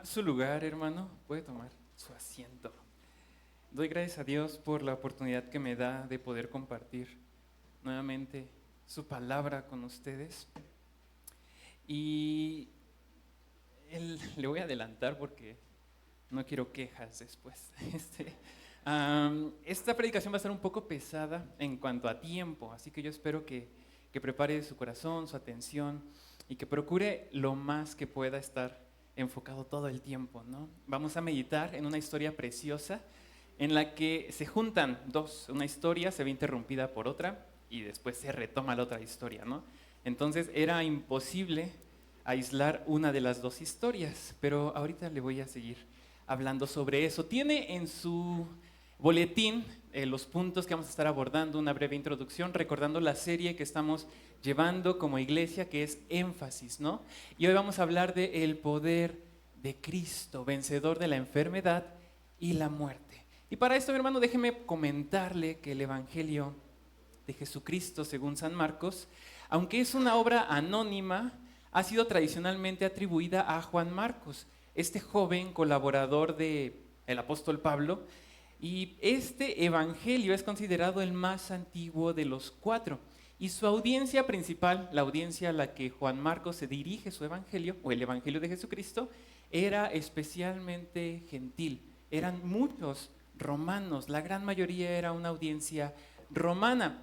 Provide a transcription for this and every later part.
tomar su lugar, hermano, puede tomar su asiento. Doy gracias a Dios por la oportunidad que me da de poder compartir nuevamente su palabra con ustedes. Y le voy a adelantar porque no quiero quejas después. Esta predicación va a ser un poco pesada en cuanto a tiempo, así que yo espero que prepare su corazón, su atención y que procure lo más que pueda estar enfocado todo el tiempo, ¿no? Vamos a meditar en una historia preciosa en la que se juntan dos. Una historia se ve interrumpida por otra y después se retoma la otra historia, ¿no? Entonces era imposible aislar una de las dos historias, pero ahorita le voy a seguir hablando sobre eso. Tiene en su boletín los puntos que vamos a estar abordando, una breve introducción, recordando la serie que estamos llevando como iglesia, que es Énfasis, ¿no? Y hoy vamos a hablar de el poder de Cristo, vencedor de la enfermedad y la muerte. Y para esto, mi hermano, déjeme comentarle que el Evangelio de Jesucristo, según San Marcos, aunque es una obra anónima, ha sido tradicionalmente atribuida a Juan Marcos, este joven colaborador del apóstol Pablo. Y este evangelio es considerado el más antiguo de los cuatro. Y su audiencia principal, la audiencia a la que Juan Marcos se dirige su evangelio, o el evangelio de Jesucristo, era especialmente gentil. Eran muchos romanos, la gran mayoría era una audiencia romana.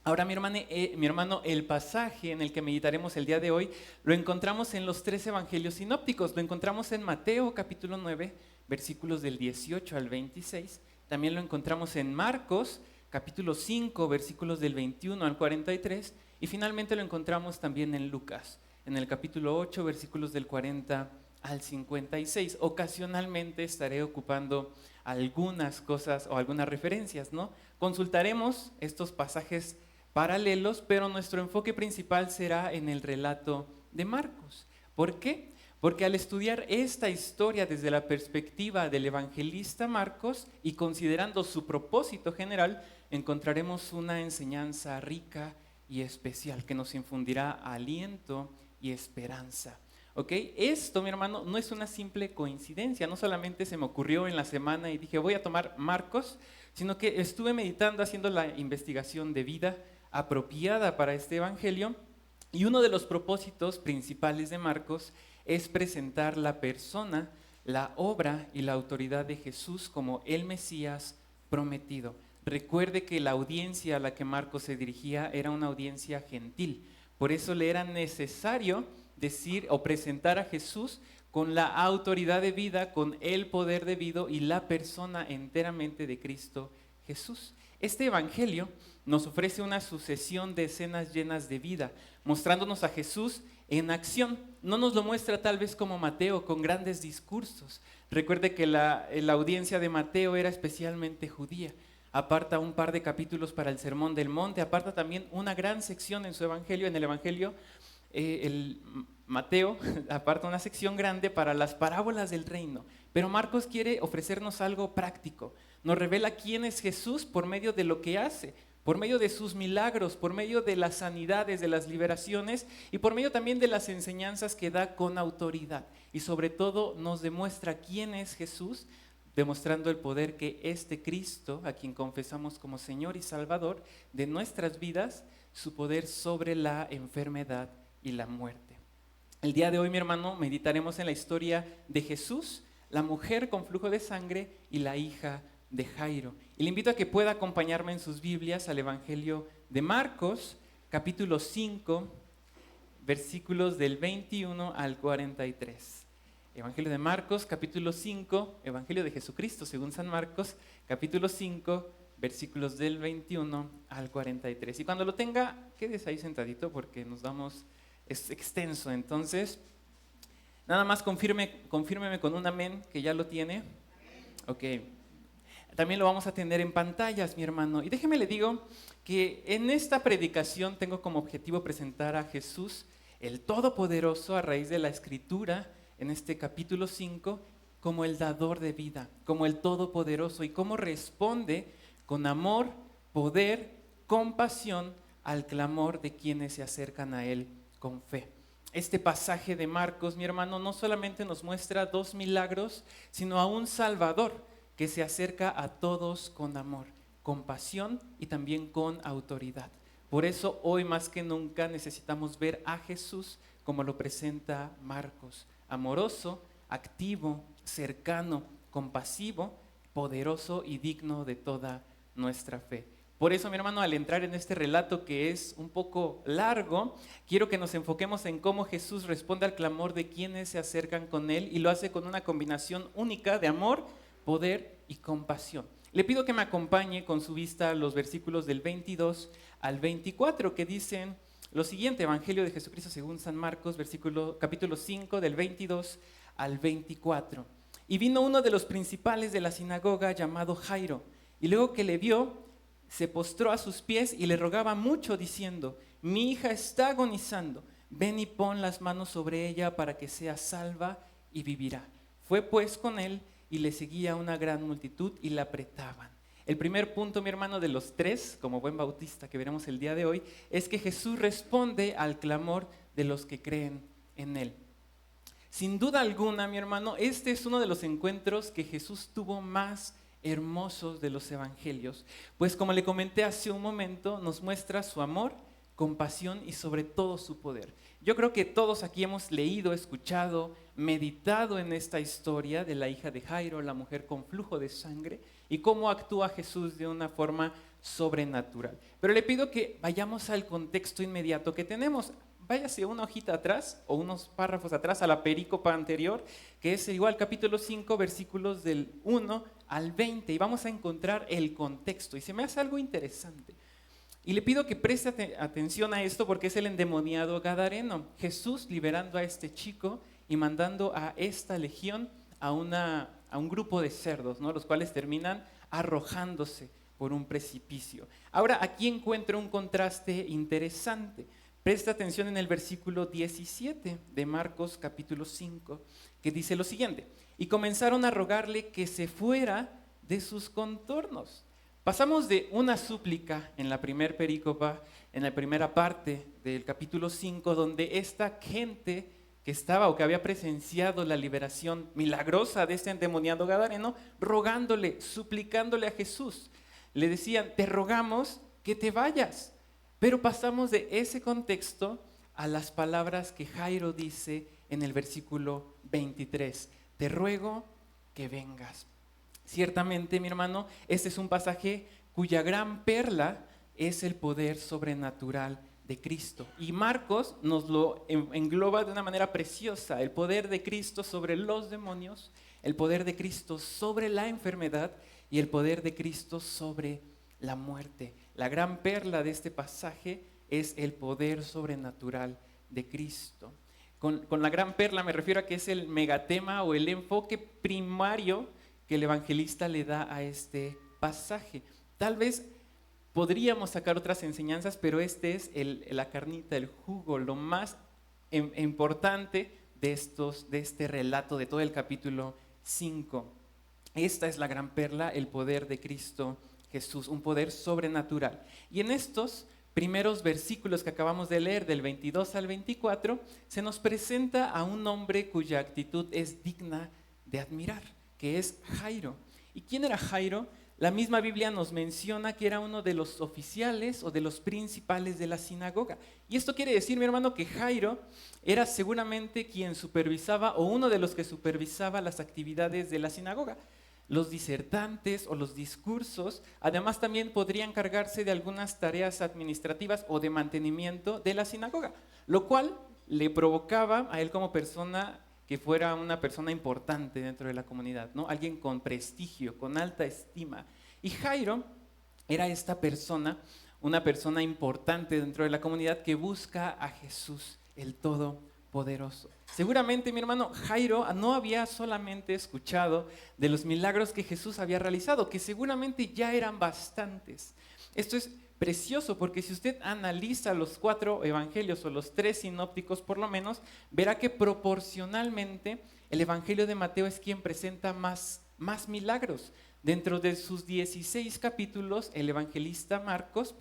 Ahora, mi hermano, el pasaje en el que meditaremos el día de hoy lo encontramos en los tres evangelios sinópticos. Lo encontramos en Mateo capítulo 9, versículos del 18 al 26. También lo encontramos en Marcos capítulo 5, versículos del 21 al 43. Y finalmente lo encontramos también en Lucas, en el capítulo 8, versículos del 40 al 56. Ocasionalmente estaré ocupando algunas cosas o algunas referencias, ¿no? Consultaremos estos pasajes paralelos, pero nuestro enfoque principal será en el relato de Marcos. ¿Por qué? Porque al estudiar esta historia desde la perspectiva del evangelista Marcos y considerando su propósito general, encontraremos una enseñanza rica y especial que nos infundirá aliento y esperanza. ¿Ok? Esto, mi hermano, no es una simple coincidencia. No solamente se me ocurrió en la semana y dije voy a tomar Marcos, sino que estuve meditando, haciendo la investigación de vida apropiada para este evangelio, y uno de los propósitos principales de Marcos es presentar la persona, la obra y la autoridad de Jesús como el Mesías prometido. Recuerde que la audiencia a la que Marcos se dirigía era una audiencia gentil, por eso le era necesario decir o presentar a Jesús con la autoridad debida, con el poder debido y la persona enteramente de Cristo Jesús. Este evangelio nos ofrece una sucesión de escenas llenas de vida, mostrándonos a Jesús en acción. No nos lo muestra tal vez como Mateo, con grandes discursos. Recuerde que la audiencia de Mateo era especialmente judía. Aparta un par de capítulos para el Sermón del Monte, aparta también una gran sección en su evangelio, en el evangelio. El Mateo aparta una sección grande para las parábolas del reino, pero Marcos quiere ofrecernos algo práctico. Nos revela quién es Jesús por medio de lo que hace, por medio de sus milagros, por medio de las sanidades, de las liberaciones y por medio también de las enseñanzas que da con autoridad. Y sobre todo nos demuestra quién es Jesús, demostrando el poder que este Cristo, a quien confesamos como Señor y Salvador de nuestras vidas, su poder sobre la enfermedad y la muerte. El día de hoy, mi hermano, meditaremos en la historia de Jesús, la mujer con flujo de sangre y la hija de Jairo. Y le invito a que pueda acompañarme en sus Biblias al Evangelio de Marcos, capítulo 5, versículos del 21 al 43. Evangelio de Marcos, capítulo 5, Evangelio de Jesucristo según San Marcos, capítulo 5, versículos del 21 al 43. Y cuando lo tenga, quédese ahí sentadito porque es extenso. Entonces, nada más confírmeme con un amén, que ya lo tiene. Ok. También lo vamos a tener en pantallas, mi hermano. Y déjeme le digo que en esta predicación tengo como objetivo presentar a Jesús, el Todopoderoso, a raíz de la Escritura, en este capítulo 5, como el dador de vida, como el Todopoderoso, y cómo responde con amor, poder, compasión al clamor de quienes se acercan a Él con fe. este pasaje de Marcos, mi hermano, no solamente nos muestra 2 milagros, sino a un Salvador que se acerca a todos con amor, con pasión y también con autoridad. Por eso hoy más que nunca necesitamos ver a Jesús como lo presenta Marcos, amoroso, activo, cercano, compasivo, poderoso y digno de toda nuestra fe. Por eso, mi hermano, al entrar en este relato que es un poco largo, quiero que nos enfoquemos en cómo Jesús responde al clamor de quienes se acercan con Él y lo hace con una combinación única de amor, poder y compasión. Le pido que me acompañe con su vista a los versículos del 22 al 24 que dicen lo siguiente: Evangelio de Jesucristo según San Marcos, capítulo 5 del 22 al 24. Y vino uno de los principales de la sinagoga llamado Jairo, y luego que le vio, se postró a sus pies y le rogaba mucho diciendo: mi hija está agonizando, ven y pon las manos sobre ella para que sea salva y vivirá. Fue pues con él y le seguía una gran multitud y la apretaban. El primer punto, mi hermano, de los 3, como buen bautista que veremos el día de hoy, es que Jesús responde al clamor de los que creen en él. Sin duda alguna, mi hermano, este es uno de los encuentros que Jesús tuvo más hermosos de los evangelios, pues como le comenté hace un momento, nos muestra su amor, compasión y sobre todo su poder. Yo creo que todos aquí hemos leído, escuchado, meditado en esta historia de la hija de Jairo, la mujer con flujo de sangre, y cómo actúa Jesús de una forma sobrenatural. Pero le pido que vayamos al contexto inmediato que tenemos. Váyase una hojita atrás o unos párrafos atrás a la perícopa anterior, que es igual capítulo 5, versículos del 1 al 20, y vamos a encontrar el contexto. Y se me hace algo interesante. Y le pido que preste atención a esto porque es el endemoniado gadareno. Jesús liberando a este chico y mandando a esta legión a un grupo de cerdos, ¿no? Los cuales terminan arrojándose por un precipicio. Ahora, aquí encuentro un contraste interesante. Presta atención en el versículo 17 de Marcos capítulo 5, que dice lo siguiente: y comenzaron a rogarle que se fuera de sus contornos. Pasamos de una súplica en la primera perícopa, en la primera parte del capítulo 5, donde esta gente que estaba o que había presenciado la liberación milagrosa de este endemoniado gadareno, rogándole, suplicándole a Jesús. Le decían: te rogamos que te vayas. Pero pasamos de ese contexto a las palabras que Jairo dice en el versículo 23. Te ruego que vengas. Ciertamente, mi hermano, este es un pasaje cuya gran perla es el poder sobrenatural de Cristo. Y Marcos nos lo engloba de una manera preciosa: el poder de Cristo sobre los demonios, el poder de Cristo sobre la enfermedad y el poder de Cristo sobre la muerte. La gran perla de este pasaje es el poder sobrenatural de Cristo. Con la gran perla me refiero a que es el megatema o el enfoque primario que el evangelista le da a este pasaje. Tal vez podríamos sacar otras enseñanzas, pero este es la carnita, el jugo, lo más importante de este relato, de todo el capítulo 5. Esta es la gran perla, el poder de Cristo Jesús, un poder sobrenatural. Y en estos primeros versículos que acabamos de leer, del 22 al 24, se nos presenta a un hombre cuya actitud es digna de admirar, que es Jairo. ¿Y quién era Jairo? La misma Biblia nos menciona que era uno de los oficiales o de los principales de la sinagoga. Y esto quiere decir, mi hermano, que Jairo era seguramente quien supervisaba o uno de los que supervisaba las actividades de la sinagoga. Los disertantes o los discursos, además también podrían encargarse de algunas tareas administrativas o de mantenimiento de la sinagoga, lo cual le provocaba a él como persona que fuera una persona importante dentro de la comunidad, ¿no? Alguien con prestigio, con alta estima. Y Jairo era esta persona, una persona importante dentro de la comunidad que busca a Jesús, el Todopoderoso. Seguramente, mi hermano, Jairo no había solamente escuchado de los milagros que Jesús había realizado, que seguramente ya eran bastantes. Esto es precioso porque si usted analiza los 4 evangelios o los 3 sinópticos por lo menos, verá que proporcionalmente el evangelio de Mateo es quien presenta más milagros. Dentro de sus 16 capítulos, el evangelista Marcos,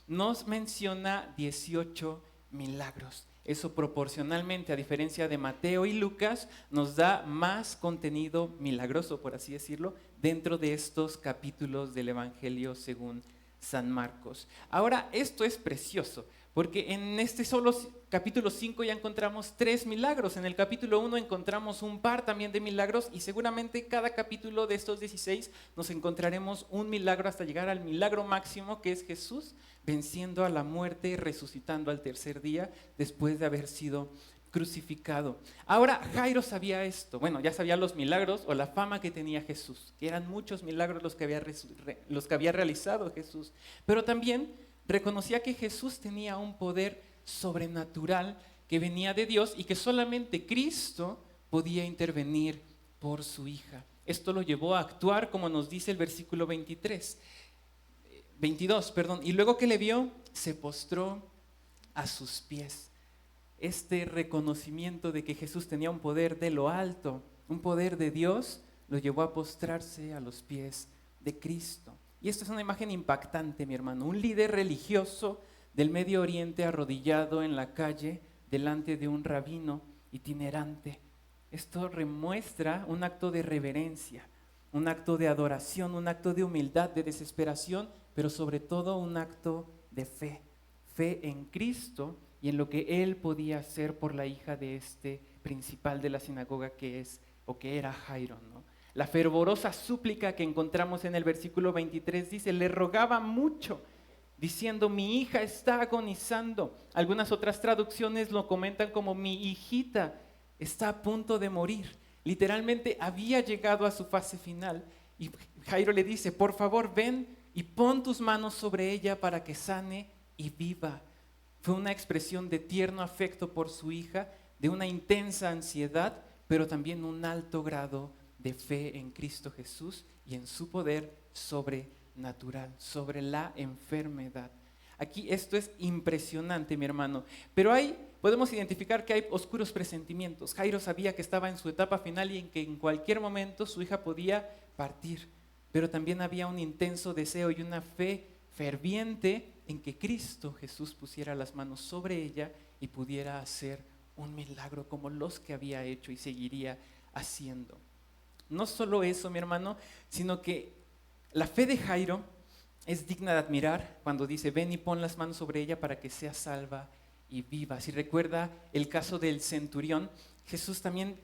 nos menciona 18 milagros. Eso proporcionalmente, a diferencia de Mateo y Lucas, nos da más contenido milagroso, por así decirlo, dentro de estos capítulos del Evangelio según San Marcos. Ahora, esto es precioso, porque en este solo capítulo 5 ya encontramos 3 milagros. En el capítulo 1 encontramos un par también de milagros y seguramente cada capítulo de estos 16 nos encontraremos un milagro hasta llegar al milagro máximo, que es Jesús venciendo a la muerte y resucitando al tercer día después de haber sido crucificado. Ahora, Jairo sabía esto. Bueno, ya sabía los milagros o la fama que tenía Jesús, que eran muchos milagros los que había realizado Jesús, pero también reconocía que Jesús tenía un poder sobrenatural que venía de Dios y que solamente Cristo podía intervenir por su hija. Esto lo llevó a actuar como nos dice el versículo 22, y luego que le vio, se postró a sus pies. Este reconocimiento de que Jesús tenía un poder de lo alto, un poder de Dios, lo llevó a postrarse a los pies de Cristo. Y esto es una imagen impactante, mi hermano. Un líder religioso del Medio Oriente arrodillado en la calle delante de un rabino itinerante. Esto remuestra un acto de reverencia, un acto de adoración, un acto de humildad, de desesperación, pero sobre todo un acto de fe. Fe en Cristo y en lo que Él podía hacer por la hija de este principal de la sinagoga que era Jairo, ¿no? La fervorosa súplica que encontramos en el versículo 23 dice, le rogaba mucho, diciendo, mi hija está agonizando. Algunas otras traducciones lo comentan como mi hijita está a punto de morir. Literalmente había llegado a su fase final y Jairo le dice, por favor ven y pon tus manos sobre ella para que sane y viva. Fue una expresión de tierno afecto por su hija, de una intensa ansiedad, pero también un alto grado de fe en Cristo Jesús y en su poder sobrenatural, sobre la enfermedad. Aquí esto es impresionante, mi hermano, pero podemos identificar que hay oscuros presentimientos. Jairo sabía que estaba en su etapa final y en que en cualquier momento su hija podía partir, pero también había un intenso deseo y una fe ferviente en que Cristo Jesús pusiera las manos sobre ella y pudiera hacer un milagro como los que había hecho y seguiría haciendo. No solo eso, mi hermano, sino que la fe de Jairo es digna de admirar cuando dice, ven y pon las manos sobre ella para que sea salva y viva. Si recuerda el caso del centurión, Jesús también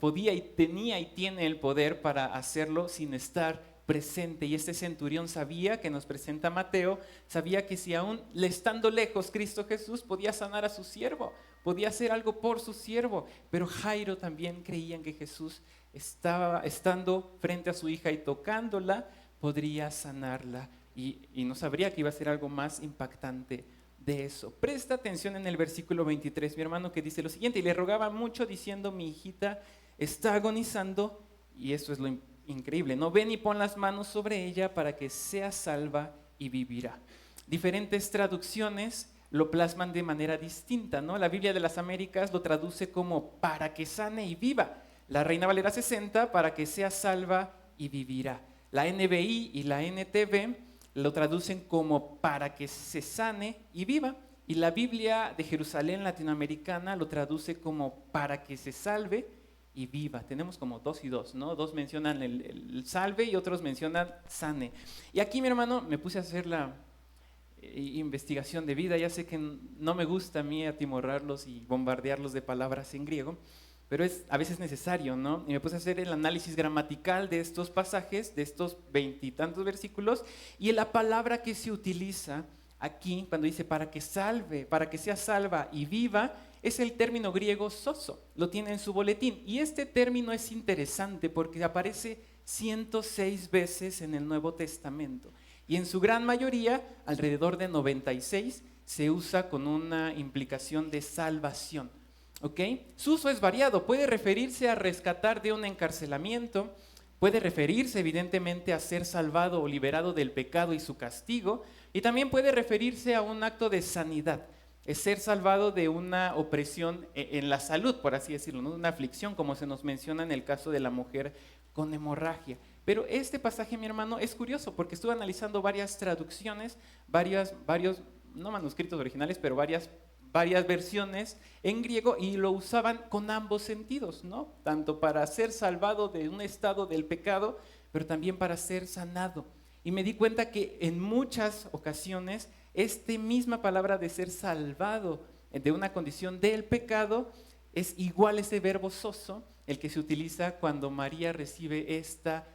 podía y tenía y tiene el poder para hacerlo sin estar presente. Y este centurión sabía, que nos presenta Mateo, sabía que si aún estando lejos Cristo Jesús podía sanar a su siervo, podía hacer algo por su siervo, pero Jairo también creía en que Jesús estando frente a su hija y tocándola, podría sanarla y no sabría que iba a ser algo más impactante de eso. Presta atención en el versículo 23, mi hermano, que dice lo siguiente, y le rogaba mucho diciendo, mi hijita está agonizando, y esto es lo increíble, ¿no? Ven y pon las manos sobre ella para que sea salva y vivirá. Diferentes traducciones lo plasman de manera distinta, ¿no? La Biblia de las Américas lo traduce como para que sane y viva. La Reina Valera 60, para que sea salva y vivirá. La NBI y la NTV lo traducen como para que se sane y viva. Y la Biblia de Jerusalén latinoamericana lo traduce como para que se salve y viva. Tenemos como 2 y 2, ¿no? 2 mencionan el salve y otros mencionan sane. Y aquí, mi hermano, me puse a hacer la investigación de vida. Ya sé que no me gusta a mí atimorrarlos y bombardearlos de palabras en griego, pero es a veces necesario, ¿no? Y me puse a hacer el análisis gramatical de estos pasajes, de estos 20 y tantos versículos, y la palabra que se utiliza aquí, cuando dice para que salve, para que sea salva y viva, es el término griego sozo, lo tiene en su boletín. Y este término es interesante porque aparece 106 veces en el Nuevo Testamento. Y en su gran mayoría, alrededor de 96, se usa con una implicación de salvación. ¿Okay? Su uso es variado, puede referirse a rescatar de un encarcelamiento, puede referirse evidentemente a ser salvado o liberado del pecado y su castigo, y también puede referirse a un acto de sanidad, es ser salvado de una opresión en la salud, por así decirlo, ¿no? Una aflicción, como se nos menciona en el caso de la mujer con hemorragia. Pero este pasaje, mi hermano, es curioso porque estuve analizando varias traducciones, varios, no manuscritos originales, pero varios varias versiones en griego y lo usaban con ambos sentidos, ¿no? Tanto para ser salvado de un estado del pecado, pero también para ser sanado. Y me di cuenta que en muchas ocasiones esta misma palabra de ser salvado de una condición del pecado es igual ese verbo soso, el que se utiliza cuando María recibe esta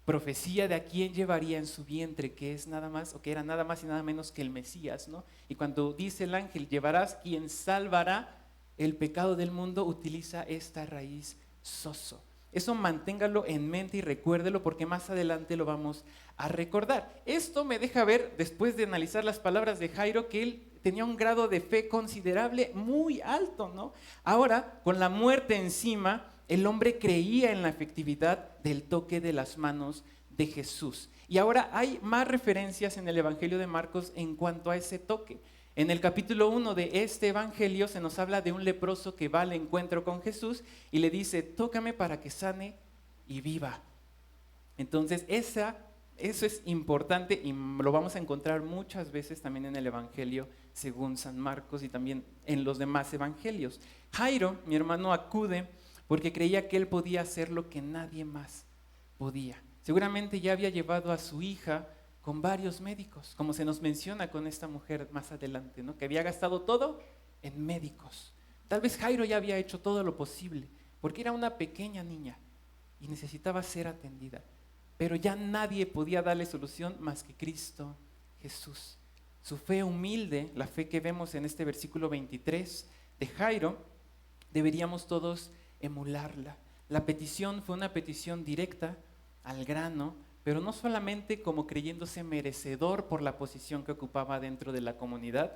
profecía de a quién llevaría en su vientre, que es nada más, o que era nada más y nada menos que el Mesías, ¿no? Y cuando dice el ángel, llevarás quien salvará el pecado del mundo, utiliza esta raíz soso. Eso manténgalo en mente y recuérdelo porque más adelante lo vamos a recordar. Esto me deja ver, después de analizar las palabras de Jairo, que él tenía un grado de fe considerable, muy alto, ¿no? Ahora, con la muerte encima, el hombre creía en la efectividad del toque de las manos de Jesús. Y ahora hay más referencias en el Evangelio de Marcos en cuanto a ese toque. En el capítulo 1 de este evangelio se nos habla de un leproso que va al encuentro con Jesús y le dice, tócame para que sane y viva. Entonces eso es importante y lo vamos a encontrar muchas veces también en el evangelio según San Marcos y también en los demás evangelios. Jairo, mi hermano, acude porque creía que él podía hacer lo que nadie más podía. Seguramente ya había llevado a su hija con varios médicos, como se nos menciona con esta mujer más adelante, ¿no? Que había gastado todo en médicos. Tal vez Jairo ya había hecho todo lo posible, porque era una pequeña niña y necesitaba ser atendida. Pero ya nadie podía darle solución más que Cristo Jesús. Su fe humilde, la fe que vemos en este versículo 23 de Jairo, deberíamos todos emularla. La petición fue una petición directa, al grano, pero no solamente como creyéndose merecedor por la posición que ocupaba dentro de la comunidad,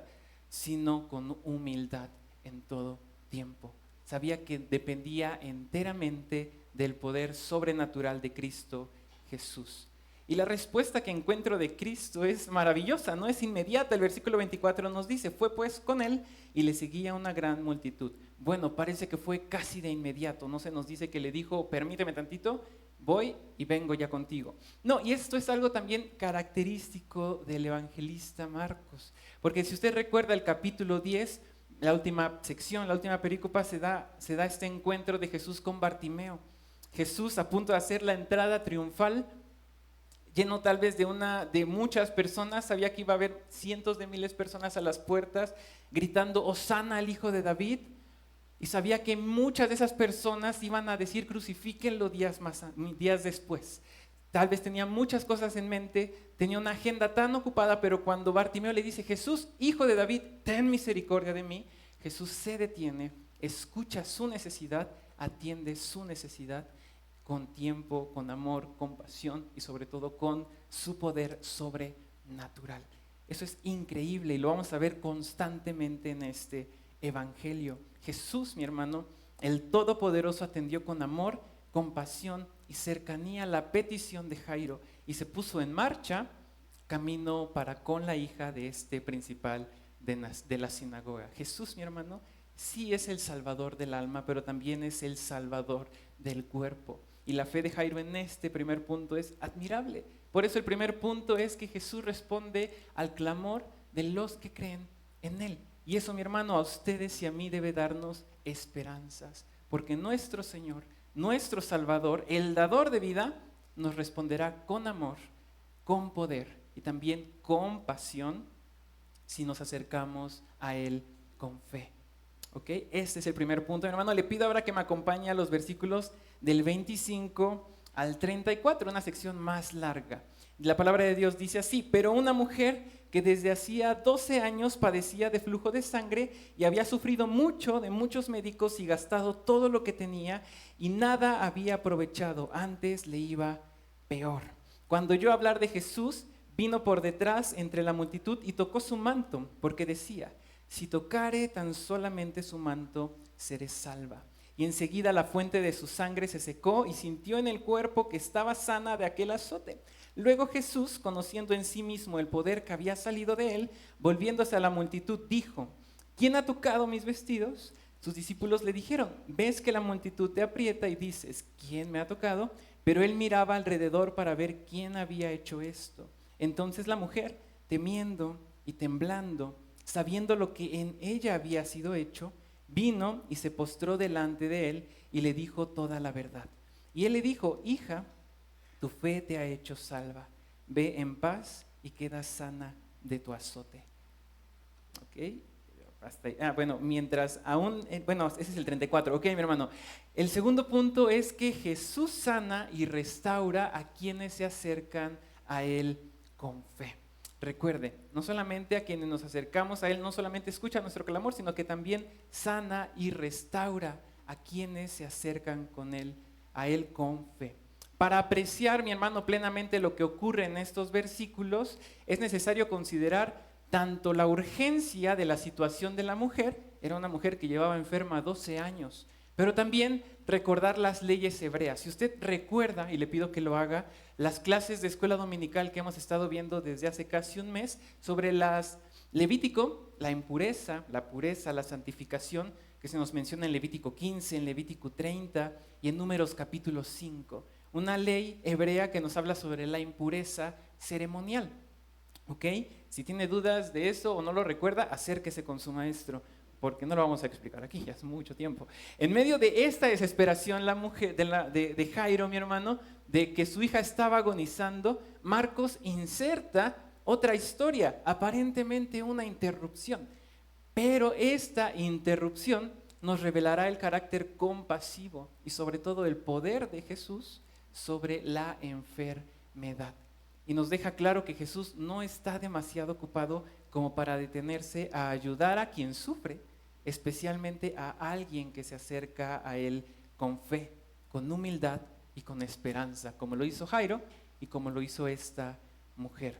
sino con humildad en todo tiempo. Sabía que dependía enteramente del poder sobrenatural de Cristo Jesús. Y la respuesta que encuentro de Cristo es maravillosa, no es inmediata. El versículo 24 nos dice, fue pues con él y le seguía una gran multitud. Bueno, parece que fue casi de inmediato, no se nos dice que le dijo, permíteme tantito, voy y vengo ya contigo. No, y esto es algo también característico del evangelista Marcos, porque si usted recuerda el capítulo 10, la última sección, la última perícopa, se da este encuentro de Jesús con Bartimeo. Jesús a punto de hacer la entrada triunfal, lleno tal vez de muchas personas, sabía que iba a haber cientos de miles de personas a las puertas, gritando, Hosana al Hijo de David, y sabía que muchas de esas personas iban a decir, crucifíquenlo días después. Tal vez tenía muchas cosas en mente, tenía una agenda tan ocupada, pero cuando Bartimeo le dice, Jesús, Hijo de David, ten misericordia de mí, Jesús se detiene, escucha su necesidad, atiende su necesidad con tiempo, con amor, con pasión y sobre todo con su poder sobrenatural. Eso es increíble y lo vamos a ver constantemente en este evangelio. Jesús, mi hermano, el Todopoderoso, atendió con amor, compasión y cercanía la petición de Jairo y se puso en marcha camino para con la hija de este principal de la sinagoga. Jesús, mi hermano, sí es el salvador del alma, pero también es el salvador del cuerpo. Y la fe de Jairo en este primer punto es admirable. Por eso el primer punto es que Jesús responde al clamor de los que creen en Él. Y eso, mi hermano, a ustedes y a mí debe darnos esperanzas, porque nuestro Señor, nuestro Salvador, el dador de vida, nos responderá con amor, con poder y también con pasión si nos acercamos a Él con fe. ¿Ok? Este es el primer punto, mi hermano. Le pido ahora que me acompañe a los versículos del 25 al 34, una sección más larga. La palabra de Dios dice así, pero una mujer que desde hacía 12 años padecía de flujo de sangre y había sufrido mucho de muchos médicos y gastado todo lo que tenía y nada había aprovechado, antes le iba peor. Cuando oyó hablar de Jesús, vino por detrás entre la multitud y tocó su manto, porque decía, si tocare tan solamente su manto, seré salva. Y enseguida la fuente de su sangre se secó y sintió en el cuerpo que estaba sana de aquel azote. Luego Jesús, conociendo en sí mismo el poder que había salido de él, volviéndose a la multitud, dijo, ¿quién ha tocado mis vestidos? Sus discípulos le dijeron, ves que la multitud te aprieta y dices, ¿quién me ha tocado? Pero él miraba alrededor para ver quién había hecho esto. Entonces la mujer, temiendo y temblando, Sabiendo lo que en ella había sido hecho, vino y se postró delante de él y le dijo toda la verdad. Y él le dijo: hija, tu fe te ha hecho salva. Ve en paz y queda sana de tu azote. ¿Ok? Hasta ahí. Bueno, mientras aún, ese es el 34. Ok, mi hermano. El segundo punto es que Jesús sana y restaura a quienes se acercan a Él con fe. Recuerde, no solamente a quienes nos acercamos a Él, no solamente escucha nuestro clamor, sino que también sana y restaura a quienes se acercan a Él con fe. Para apreciar, mi hermano, plenamente lo que ocurre en estos versículos, es necesario considerar tanto la urgencia de la situación de la mujer, era una mujer que llevaba enferma 12 años, pero también recordar las leyes hebreas. Si usted recuerda, y le pido que lo haga, las clases de escuela dominical que hemos estado viendo desde hace casi un mes sobre Levítico, la impureza, la pureza, la santificación, que se nos menciona en Levítico 15, en Levítico 30 y en Números capítulo 5. Una ley hebrea que nos habla sobre la impureza ceremonial. ¿Ok? Si tiene dudas de eso o no lo recuerda, acérquese con su maestro, porque no lo vamos a explicar aquí, ya es mucho tiempo. En medio de esta desesperación, la mujer de Jairo, mi hermano, de que su hija estaba agonizando, Marcos inserta otra historia, aparentemente una interrupción. Pero esta interrupción nos revelará el carácter compasivo y sobre todo el poder de Jesús sobre la enfermedad. Y nos deja claro que Jesús no está demasiado ocupado como para detenerse a ayudar a quien sufre, especialmente a alguien que se acerca a Él con fe, con humildad y con esperanza, como lo hizo Jairo y como lo hizo esta mujer.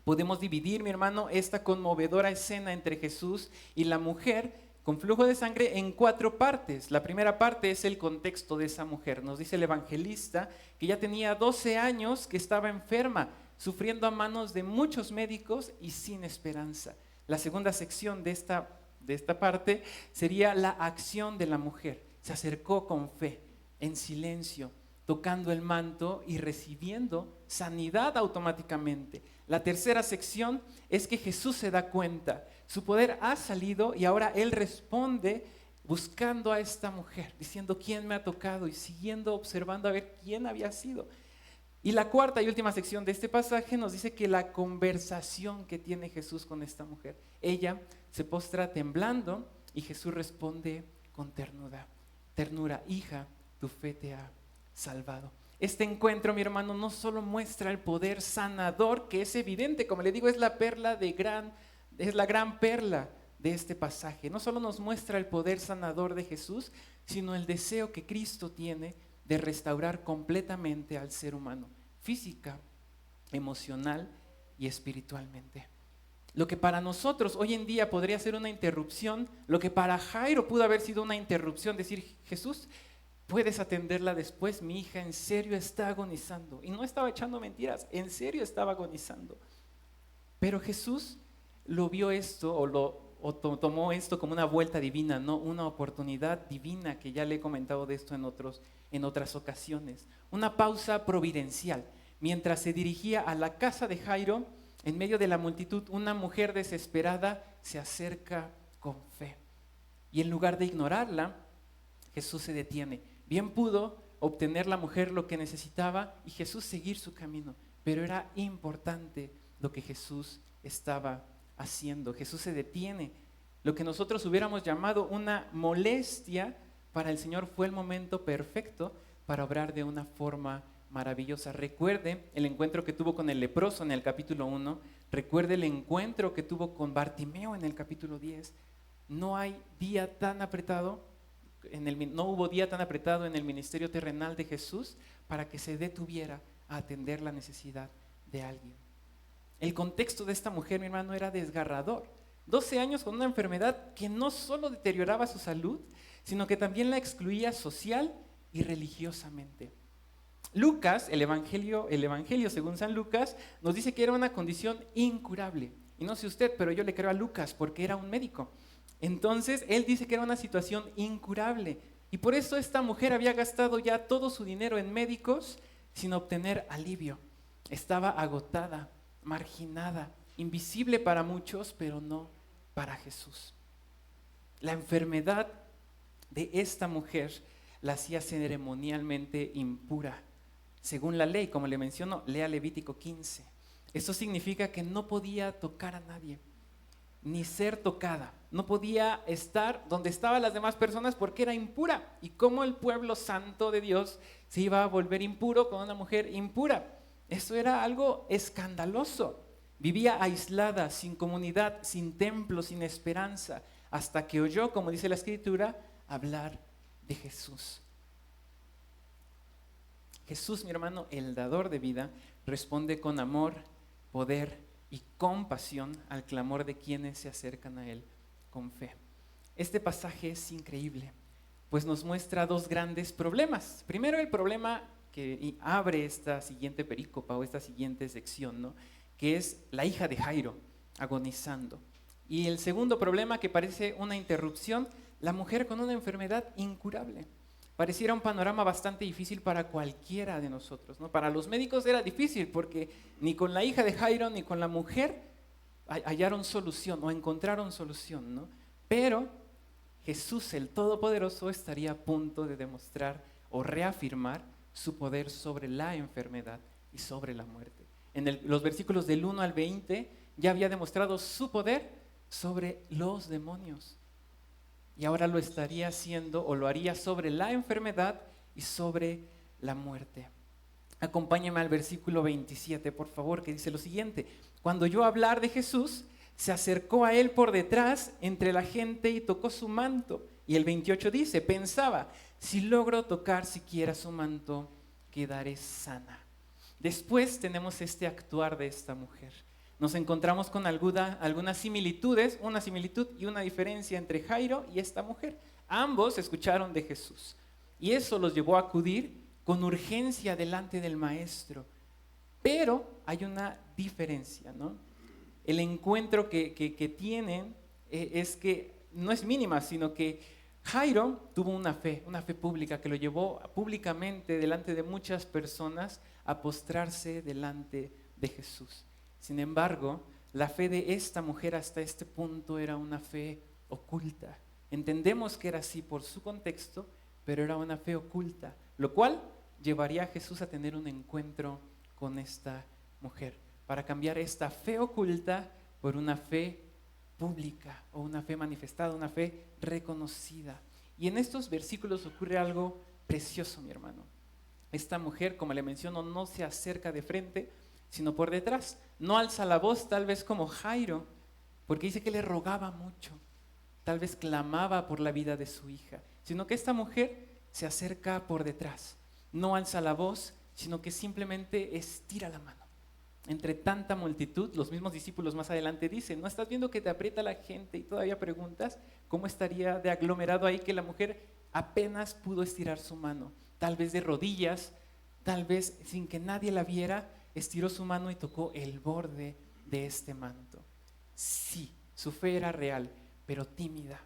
Podemos dividir, mi hermano, esta conmovedora escena entre Jesús y la mujer con flujo de sangre en 4 partes. La primera parte es el contexto de esa mujer. Nos dice el evangelista que ya tenía 12 años, que estaba enferma, sufriendo a manos de muchos médicos y sin esperanza. La segunda sección de esta parte sería la acción de la mujer. Se acercó con fe, en silencio, tocando el manto y recibiendo sanidad automáticamente. La tercera sección es que Jesús se da cuenta, su poder ha salido y ahora Él responde buscando a esta mujer, diciendo: ¿quién me ha tocado? Y siguiendo observando a ver quién había sido. Y la cuarta y última sección de este pasaje nos dice que la conversación que tiene Jesús con esta mujer, ella se postra temblando y Jesús responde con ternura: hija, tu fe te ha salvado. Este encuentro, mi hermano, no solo muestra el poder sanador, que es evidente, como le digo, es la gran perla de este pasaje. No solo nos muestra el poder sanador de Jesús, sino el deseo que Cristo tiene de restaurar completamente al ser humano, física, emocional y espiritualmente. Lo que para nosotros hoy en día podría ser una interrupción, lo que para Jairo pudo haber sido una interrupción, decir: Jesús, puedes atenderla después, mi hija en serio está agonizando. Y no estaba echando mentiras, en serio estaba agonizando. Pero Jesús lo vio esto tomó esto como una vuelta divina, no una oportunidad divina, que ya le he comentado de esto en otras ocasiones. Una pausa providencial. Mientras se dirigía a la casa de Jairo, en medio de la multitud, una mujer desesperada se acerca con fe. Y en lugar de ignorarla, Jesús se detiene. Bien pudo obtener la mujer lo que necesitaba y Jesús seguir su camino, pero era importante lo que Jesús estaba haciendo. Jesús se detiene. Lo que nosotros hubiéramos llamado una molestia, para el Señor fue el momento perfecto para obrar de una forma maravillosa. Recuerde el encuentro que tuvo con el leproso en el capítulo 1, recuerde el encuentro que tuvo con Bartimeo en el capítulo 10. No hay día tan apretado, no hubo día tan apretado en el ministerio terrenal de Jesús para que se detuviera a atender la necesidad de alguien. El contexto de esta mujer, mi hermano, era desgarrador. 12 años con una enfermedad que no solo deterioraba su salud, sino que también la excluía social y religiosamente. Lucas, el evangelio según San Lucas, nos dice que era una condición incurable. Y no sé usted, pero yo le creo a Lucas porque era un médico. Entonces, él dice que era una situación incurable. Y por eso esta mujer había gastado ya todo su dinero en médicos sin obtener alivio. Estaba agotada, marginada, invisible para muchos, pero no para Jesús. La enfermedad de esta mujer la hacía ceremonialmente impura, según la ley, como le menciono, lea Levítico 15. Esto significa que no podía tocar a nadie, ni ser tocada. No podía estar donde estaban las demás personas porque era impura. ¿Y cómo el pueblo santo de Dios se iba a volver impuro con una mujer impura? Eso era algo escandaloso. Vivía aislada, sin comunidad, sin templo, sin esperanza, hasta que oyó, como dice la Escritura, hablar de Jesús. Jesús, mi hermano, el dador de vida, responde con amor, poder y compasión al clamor de quienes se acercan a Él con fe. Este pasaje es increíble, pues nos muestra dos grandes problemas. Primero, el problema que abre esta siguiente perícopa o esta siguiente sección, ¿no? Que es la hija de Jairo agonizando. Y el segundo problema, que parece una interrupción, la mujer con una enfermedad incurable. Pareciera un panorama bastante difícil para cualquiera de nosotros, ¿no? Para los médicos era difícil porque ni con la hija de Jairo ni con la mujer hallaron solución o encontraron solución, ¿no? Pero Jesús, el Todopoderoso, estaría a punto de demostrar o reafirmar su poder sobre la enfermedad y sobre la muerte. En los versículos del 1 al 20 ya había demostrado su poder sobre los demonios. Y ahora lo estaría haciendo o lo haría sobre la enfermedad y sobre la muerte. Acompáñame al versículo 27, por favor, que dice lo siguiente: cuando oyó hablar de Jesús, se acercó a él por detrás entre la gente y tocó su manto. Y el 28 dice, pensaba, si logro tocar siquiera su manto, quedaré sana. Después tenemos este actuar de esta mujer. Nos encontramos con algunas similitudes, una similitud y una diferencia entre Jairo y esta mujer. Ambos escucharon de Jesús y eso los llevó a acudir con urgencia delante del maestro. Pero hay una diferencia, ¿no? El encuentro que tienen es que no es mínima, sino que Jairo tuvo una fe pública que lo llevó públicamente delante de muchas personas a postrarse delante de Jesús. Sin embargo, la fe de esta mujer hasta este punto era una fe oculta. Entendemos que era así por su contexto, pero era una fe oculta, lo cual llevaría a Jesús a tener un encuentro con esta mujer, para cambiar esta fe oculta por una fe pública o una fe manifestada, una fe reconocida. Y en estos versículos ocurre algo precioso, mi hermano. Esta mujer, como le menciono, no se acerca de frente, sino por detrás. No alza la voz, tal vez como Jairo, porque dice que le rogaba mucho, tal vez clamaba por la vida de su hija, sino que esta mujer se acerca por detrás. No alza la voz, sino que simplemente estira la mano. Entre tanta multitud, los mismos discípulos más adelante dicen, ¿no estás viendo que te aprieta la gente y todavía preguntas cómo estaría de aglomerado ahí que la mujer apenas pudo estirar su mano? Tal vez de rodillas, tal vez sin que nadie la viera, estiró su mano y tocó el borde de este manto. Sí, su fe era real, pero tímida,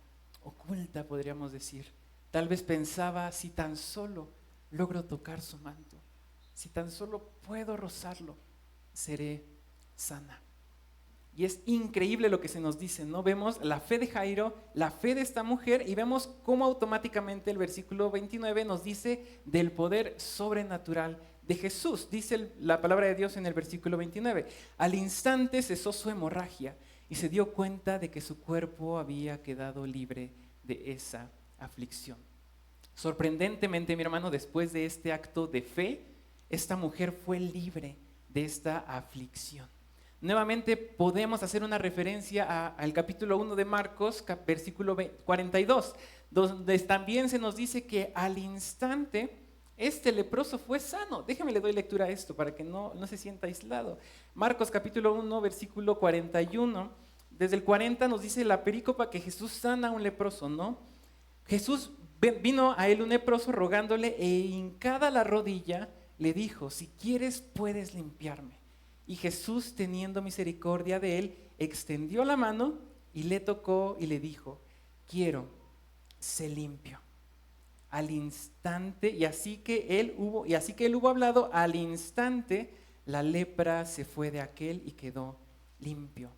oculta, podríamos decir. Tal vez pensaba, si tan solo logro tocar su manto, si tan solo puedo rozarlo, seré sana. Y es increíble lo que se nos dice, ¿no? Vemos la fe de Jairo, la fe de esta mujer y vemos cómo automáticamente el versículo 29 nos dice del poder sobrenatural de Jesús. Dice la palabra de Dios en el versículo 29. Al instante cesó su hemorragia y se dio cuenta de que su cuerpo había quedado libre de esa aflicción. Sorprendentemente, mi hermano, después de este acto de fe, esta mujer fue libre de esta aflicción. Nuevamente podemos hacer una referencia al capítulo 1 de Marcos, versículo 42, donde también se nos dice que al instante este leproso fue sano. Déjeme le doy lectura a esto para que no se sienta aislado. Marcos capítulo 1, versículo 41, desde el 40 nos dice la perícopa que Jesús sana a un leproso, ¿no? Jesús vino a él un leproso rogándole e hincada la rodilla le dijo, si quieres puedes limpiarme. Y Jesús, teniendo misericordia de él, extendió la mano y le tocó y le dijo, quiero, sé limpio. Al instante, y así que él hubo hablado, al instante la lepra se fue de aquel y quedó limpio.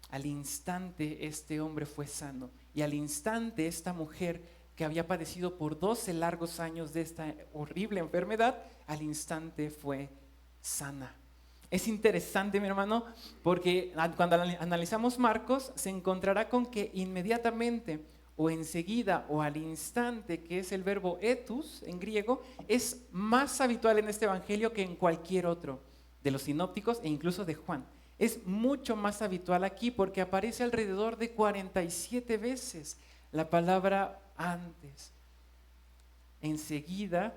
Al instante este hombre fue sano y al instante esta mujer que había padecido por 12 largos años de esta horrible enfermedad, al instante fue sana. Es interesante, mi hermano, porque cuando analizamos Marcos se encontrará con que inmediatamente o enseguida o al instante, que es el verbo etus en griego, es más habitual en este evangelio que en cualquier otro de los sinópticos e incluso de Juan. Es mucho más habitual aquí porque aparece alrededor de 47 veces la palabra antes, enseguida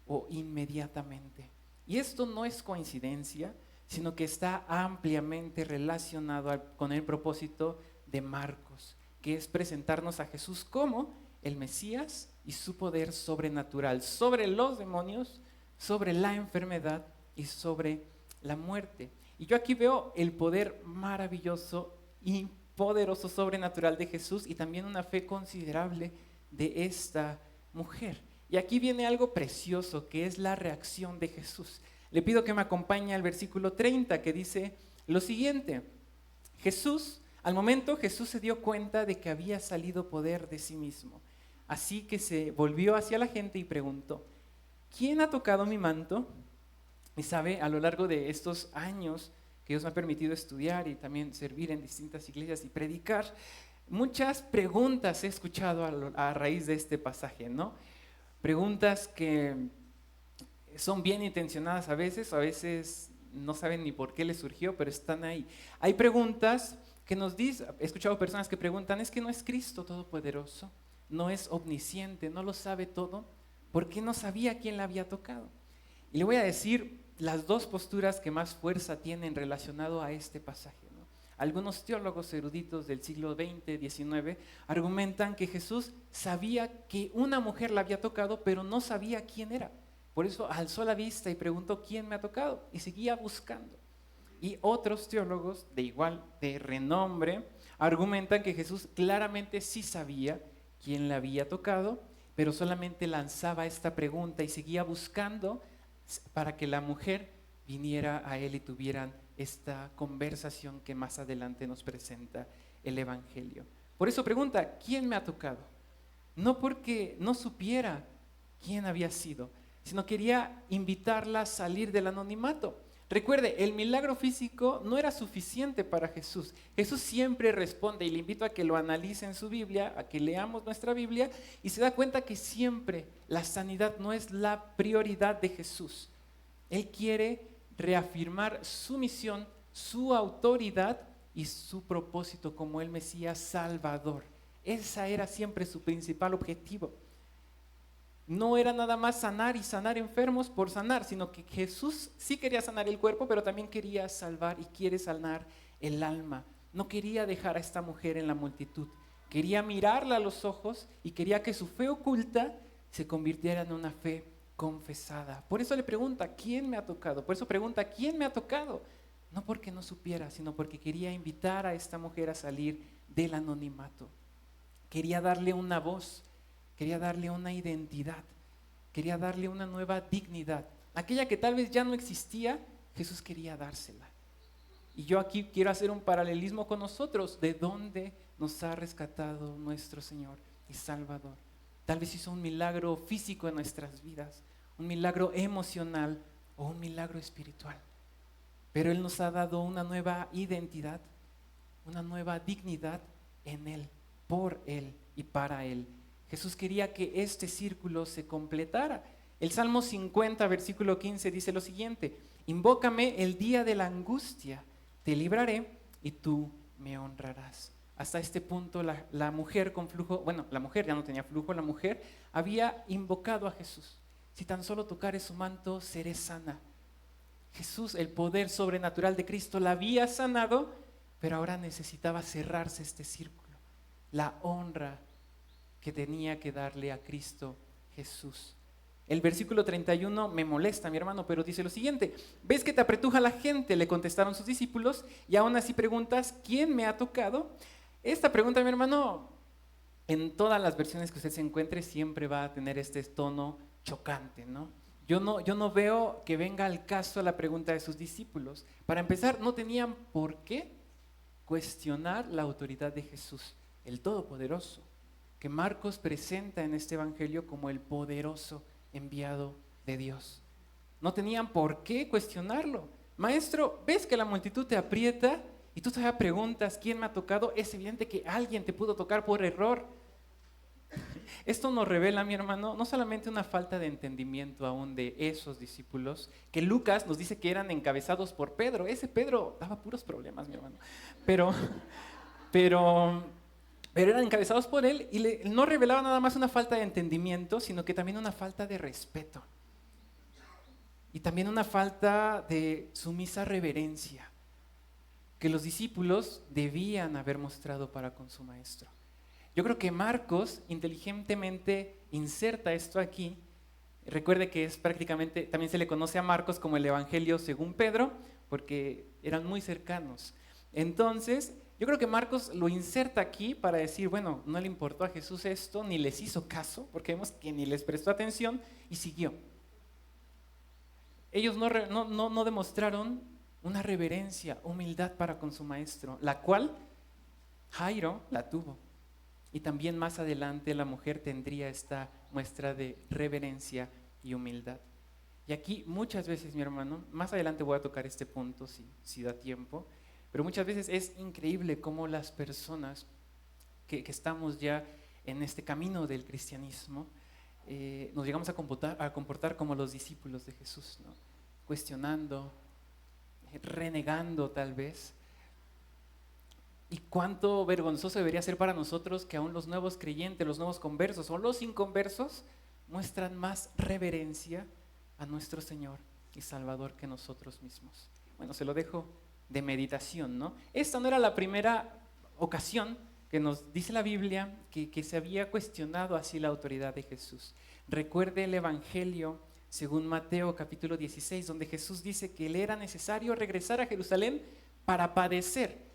o inmediatamente. Y esto no es coincidencia, sino que está ampliamente relacionado con el propósito de Marcos, que es presentarnos a Jesús como el Mesías y su poder sobrenatural sobre los demonios, sobre la enfermedad y sobre la muerte. Y yo aquí veo el poder maravilloso y poderoso sobrenatural de Jesús y también una fe considerable de esta mujer. Y aquí viene algo precioso que es la reacción de Jesús. Le pido que me acompañe al versículo 30 que dice lo siguiente: al momento Jesús se dio cuenta de que había salido poder de sí mismo. Así que se volvió hacia la gente y preguntó: ¿quién ha tocado mi manto? Y sabe, a lo largo de estos años que Dios me ha permitido estudiar y también servir en distintas iglesias y predicar, muchas preguntas he escuchado a raíz de este pasaje, ¿no? Preguntas que son bien intencionadas a veces no saben ni por qué les surgió, pero están ahí. Hay preguntas que nos dicen, he escuchado personas que preguntan: ¿es que no es Cristo Todopoderoso? ¿No es omnisciente? ¿No lo sabe todo? ¿Por qué no sabía quién la había tocado? Y le voy a decir las dos posturas que más fuerza tienen relacionado a este pasaje, ¿no? Algunos teólogos eruditos del siglo XX, XIX, argumentan que Jesús sabía que una mujer la había tocado, pero no sabía quién era. Por eso alzó la vista y preguntó: ¿quién me ha tocado? Y seguía buscando. Y otros teólogos de renombre argumentan que Jesús claramente sí sabía quién la había tocado, pero solamente lanzaba esta pregunta y seguía buscando para que la mujer viniera a él y tuvieran esta conversación que más adelante nos presenta el Evangelio. Por eso pregunta: ¿quién me ha tocado? No porque no supiera quién había sido, sino quería invitarla a salir del anonimato. Recuerde, el milagro físico no era suficiente para Jesús. Jesús siempre responde, y le invito a que lo analice en su Biblia, a que leamos nuestra Biblia, y se da cuenta que siempre la sanidad no es la prioridad de Jesús. Él quiere reafirmar su misión, su autoridad y su propósito como el Mesías Salvador. Ese era siempre su principal objetivo. No era nada más sanar y sanar enfermos por sanar, sino que Jesús sí quería sanar el cuerpo, pero también quería salvar y quiere sanar el alma. No quería dejar a esta mujer en la multitud. Quería mirarla a los ojos y quería que su fe oculta se convirtiera en una fe confesada. Por eso le pregunta: ¿quién me ha tocado? Por eso pregunta: ¿quién me ha tocado? No porque no supiera, sino porque quería invitar a esta mujer a salir del anonimato. Quería darle una voz. Quería darle una identidad, quería darle una nueva dignidad. Aquella que tal vez ya no existía, Jesús quería dársela. Y yo aquí quiero hacer un paralelismo con nosotros, de dónde nos ha rescatado nuestro Señor y Salvador. Tal vez hizo un milagro físico en nuestras vidas, un milagro emocional o un milagro espiritual. Pero Él nos ha dado una nueva identidad, una nueva dignidad en Él, por Él y para Él. Jesús quería que este círculo se completara. El Salmo 50, versículo 15 dice lo siguiente: invócame el día de la angustia, te libraré y tú me honrarás. Hasta este punto la mujer con flujo, bueno, la mujer ya no tenía flujo, la mujer había invocado a Jesús. Si tan solo tocare su manto, seré sana. Jesús, el poder sobrenatural de Cristo, la había sanado, pero ahora necesitaba cerrarse este círculo. La honra que tenía que darle a Cristo Jesús. El versículo 31 me molesta, mi hermano, pero dice lo siguiente: ¿ves que te apretuja la gente?, le contestaron sus discípulos, y aún así preguntas: ¿quién me ha tocado? Esta pregunta, mi hermano, en todas las versiones que usted se encuentre, siempre va a tener este tono chocante, ¿no? Yo no veo que venga al caso la pregunta de sus discípulos. Para empezar, no tenían por qué cuestionar la autoridad de Jesús, el Todopoderoso, que Marcos presenta en este evangelio como el poderoso enviado de Dios. No tenían por qué cuestionarlo. Maestro, ves que la multitud te aprieta y tú todavía preguntas quién me ha tocado. Es evidente que alguien te pudo tocar por error. Esto nos revela, mi hermano, no solamente una falta de entendimiento aún de esos discípulos, que Lucas nos dice que eran encabezados por Pedro. Ese Pedro daba puros problemas, mi hermano. Pero eran encabezados por él y no revelaba nada más una falta de entendimiento, sino que también una falta de respeto. Y también una falta de sumisa reverencia que los discípulos debían haber mostrado para con su maestro. Yo creo que Marcos inteligentemente inserta esto aquí. Recuerde que es prácticamente, también se le conoce a Marcos como el Evangelio según Pedro, porque eran muy cercanos. Entonces, yo creo que Marcos lo inserta aquí para decir, bueno, no le importó a Jesús esto, ni les hizo caso, porque vemos que ni les prestó atención y siguió. Ellos no demostraron una reverencia, humildad para con su maestro, la cual Jairo la tuvo. Y también más adelante la mujer tendría esta muestra de reverencia y humildad. Y aquí muchas veces, mi hermano, más adelante voy a tocar este punto si da tiempo, pero muchas veces es increíble cómo las personas que estamos ya en este camino del cristianismo, nos llegamos a comportar como los discípulos de Jesús, ¿no? Cuestionando, renegando tal vez. Y cuánto vergonzoso debería ser para nosotros que aún los nuevos creyentes, los nuevos conversos o los inconversos muestran más reverencia a nuestro Señor y Salvador que nosotros mismos. Bueno, se lo dejo de meditación, ¿no? Esta no era la primera ocasión que nos dice la Biblia que se había cuestionado así la autoridad de Jesús. Recuerde el Evangelio según Mateo capítulo 16, donde Jesús dice que le era necesario regresar a Jerusalén para padecer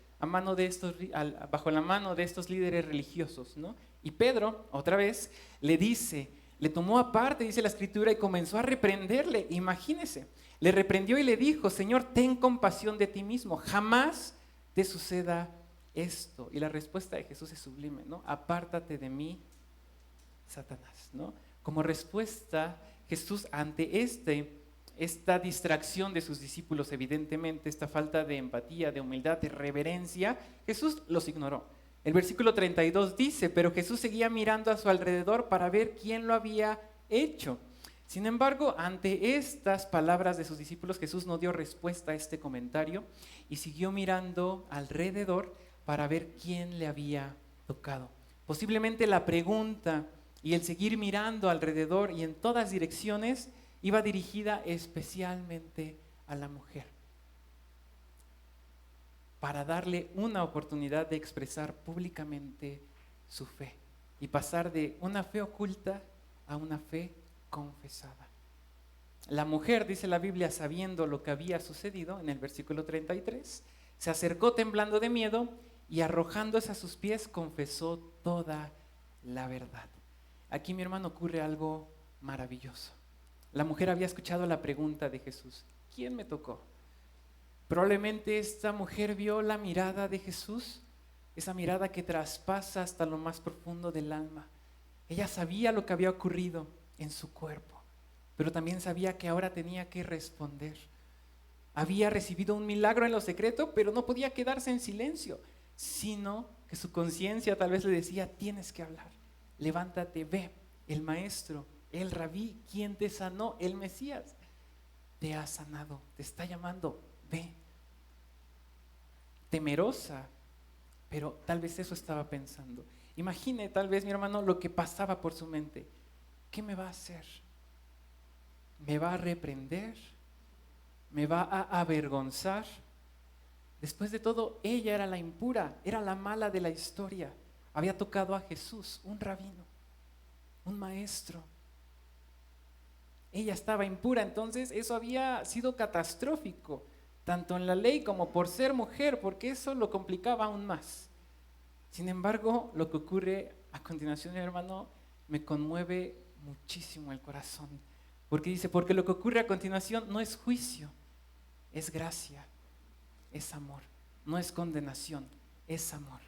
bajo la mano de estos líderes religiosos, ¿no? Y Pedro, otra vez, le tomó aparte, dice la Escritura, y comenzó a reprenderle. Imagínese, le reprendió y le dijo: Señor, ten compasión de ti mismo, jamás te suceda esto. Y la respuesta de Jesús es sublime, ¿no? Apártate de mí, Satanás, ¿no? Como respuesta, Jesús ante esta distracción de sus discípulos, evidentemente, esta falta de empatía, de humildad, de reverencia, Jesús los ignoró. El versículo 32 dice: pero Jesús seguía mirando a su alrededor para ver quién lo había hecho. Sin embargo, ante estas palabras de sus discípulos, Jesús no dio respuesta a este comentario y siguió mirando alrededor para ver quién le había tocado. Posiblemente la pregunta y el seguir mirando alrededor y en todas direcciones iba dirigida especialmente a la mujer, para darle una oportunidad de expresar públicamente su fe y pasar de una fe oculta a una fe confesada. La mujer, dice la Biblia, sabiendo lo que había sucedido, en el versículo 33, se acercó temblando de miedo y arrojándose a sus pies confesó toda la verdad. Aquí, mi hermano, ocurre algo maravilloso. La mujer había escuchado la pregunta de Jesús: ¿quién me tocó? Probablemente esta mujer vio la mirada de Jesús, esa mirada que traspasa hasta lo más profundo del alma. Ella sabía lo que había ocurrido en su cuerpo, pero también sabía que ahora tenía que responder. Había recibido un milagro en lo secreto, pero no podía quedarse en silencio, sino que su conciencia tal vez le decía: tienes que hablar, levántate, ve, el maestro, el rabí, quien te sanó, el Mesías, te ha sanado, te está llamando, ve. Temerosa, pero tal vez eso estaba pensando. Imagine tal vez, mi hermano, lo que pasaba por su mente. ¿Qué me va a hacer? ¿Me va a reprender? ¿Me va a avergonzar? Después de todo, ella era la impura, era la mala de la historia. Había tocado a Jesús, un rabino, un maestro. Ella estaba impura, entonces eso había sido catastrófico, tanto en la ley como por ser mujer, porque eso lo complicaba aún más. Sin embargo, lo que ocurre a continuación, mi hermano, me conmueve muchísimo el corazón, porque dice: porque lo que ocurre a continuación no es juicio, es gracia, es amor, no es condenación, es amor.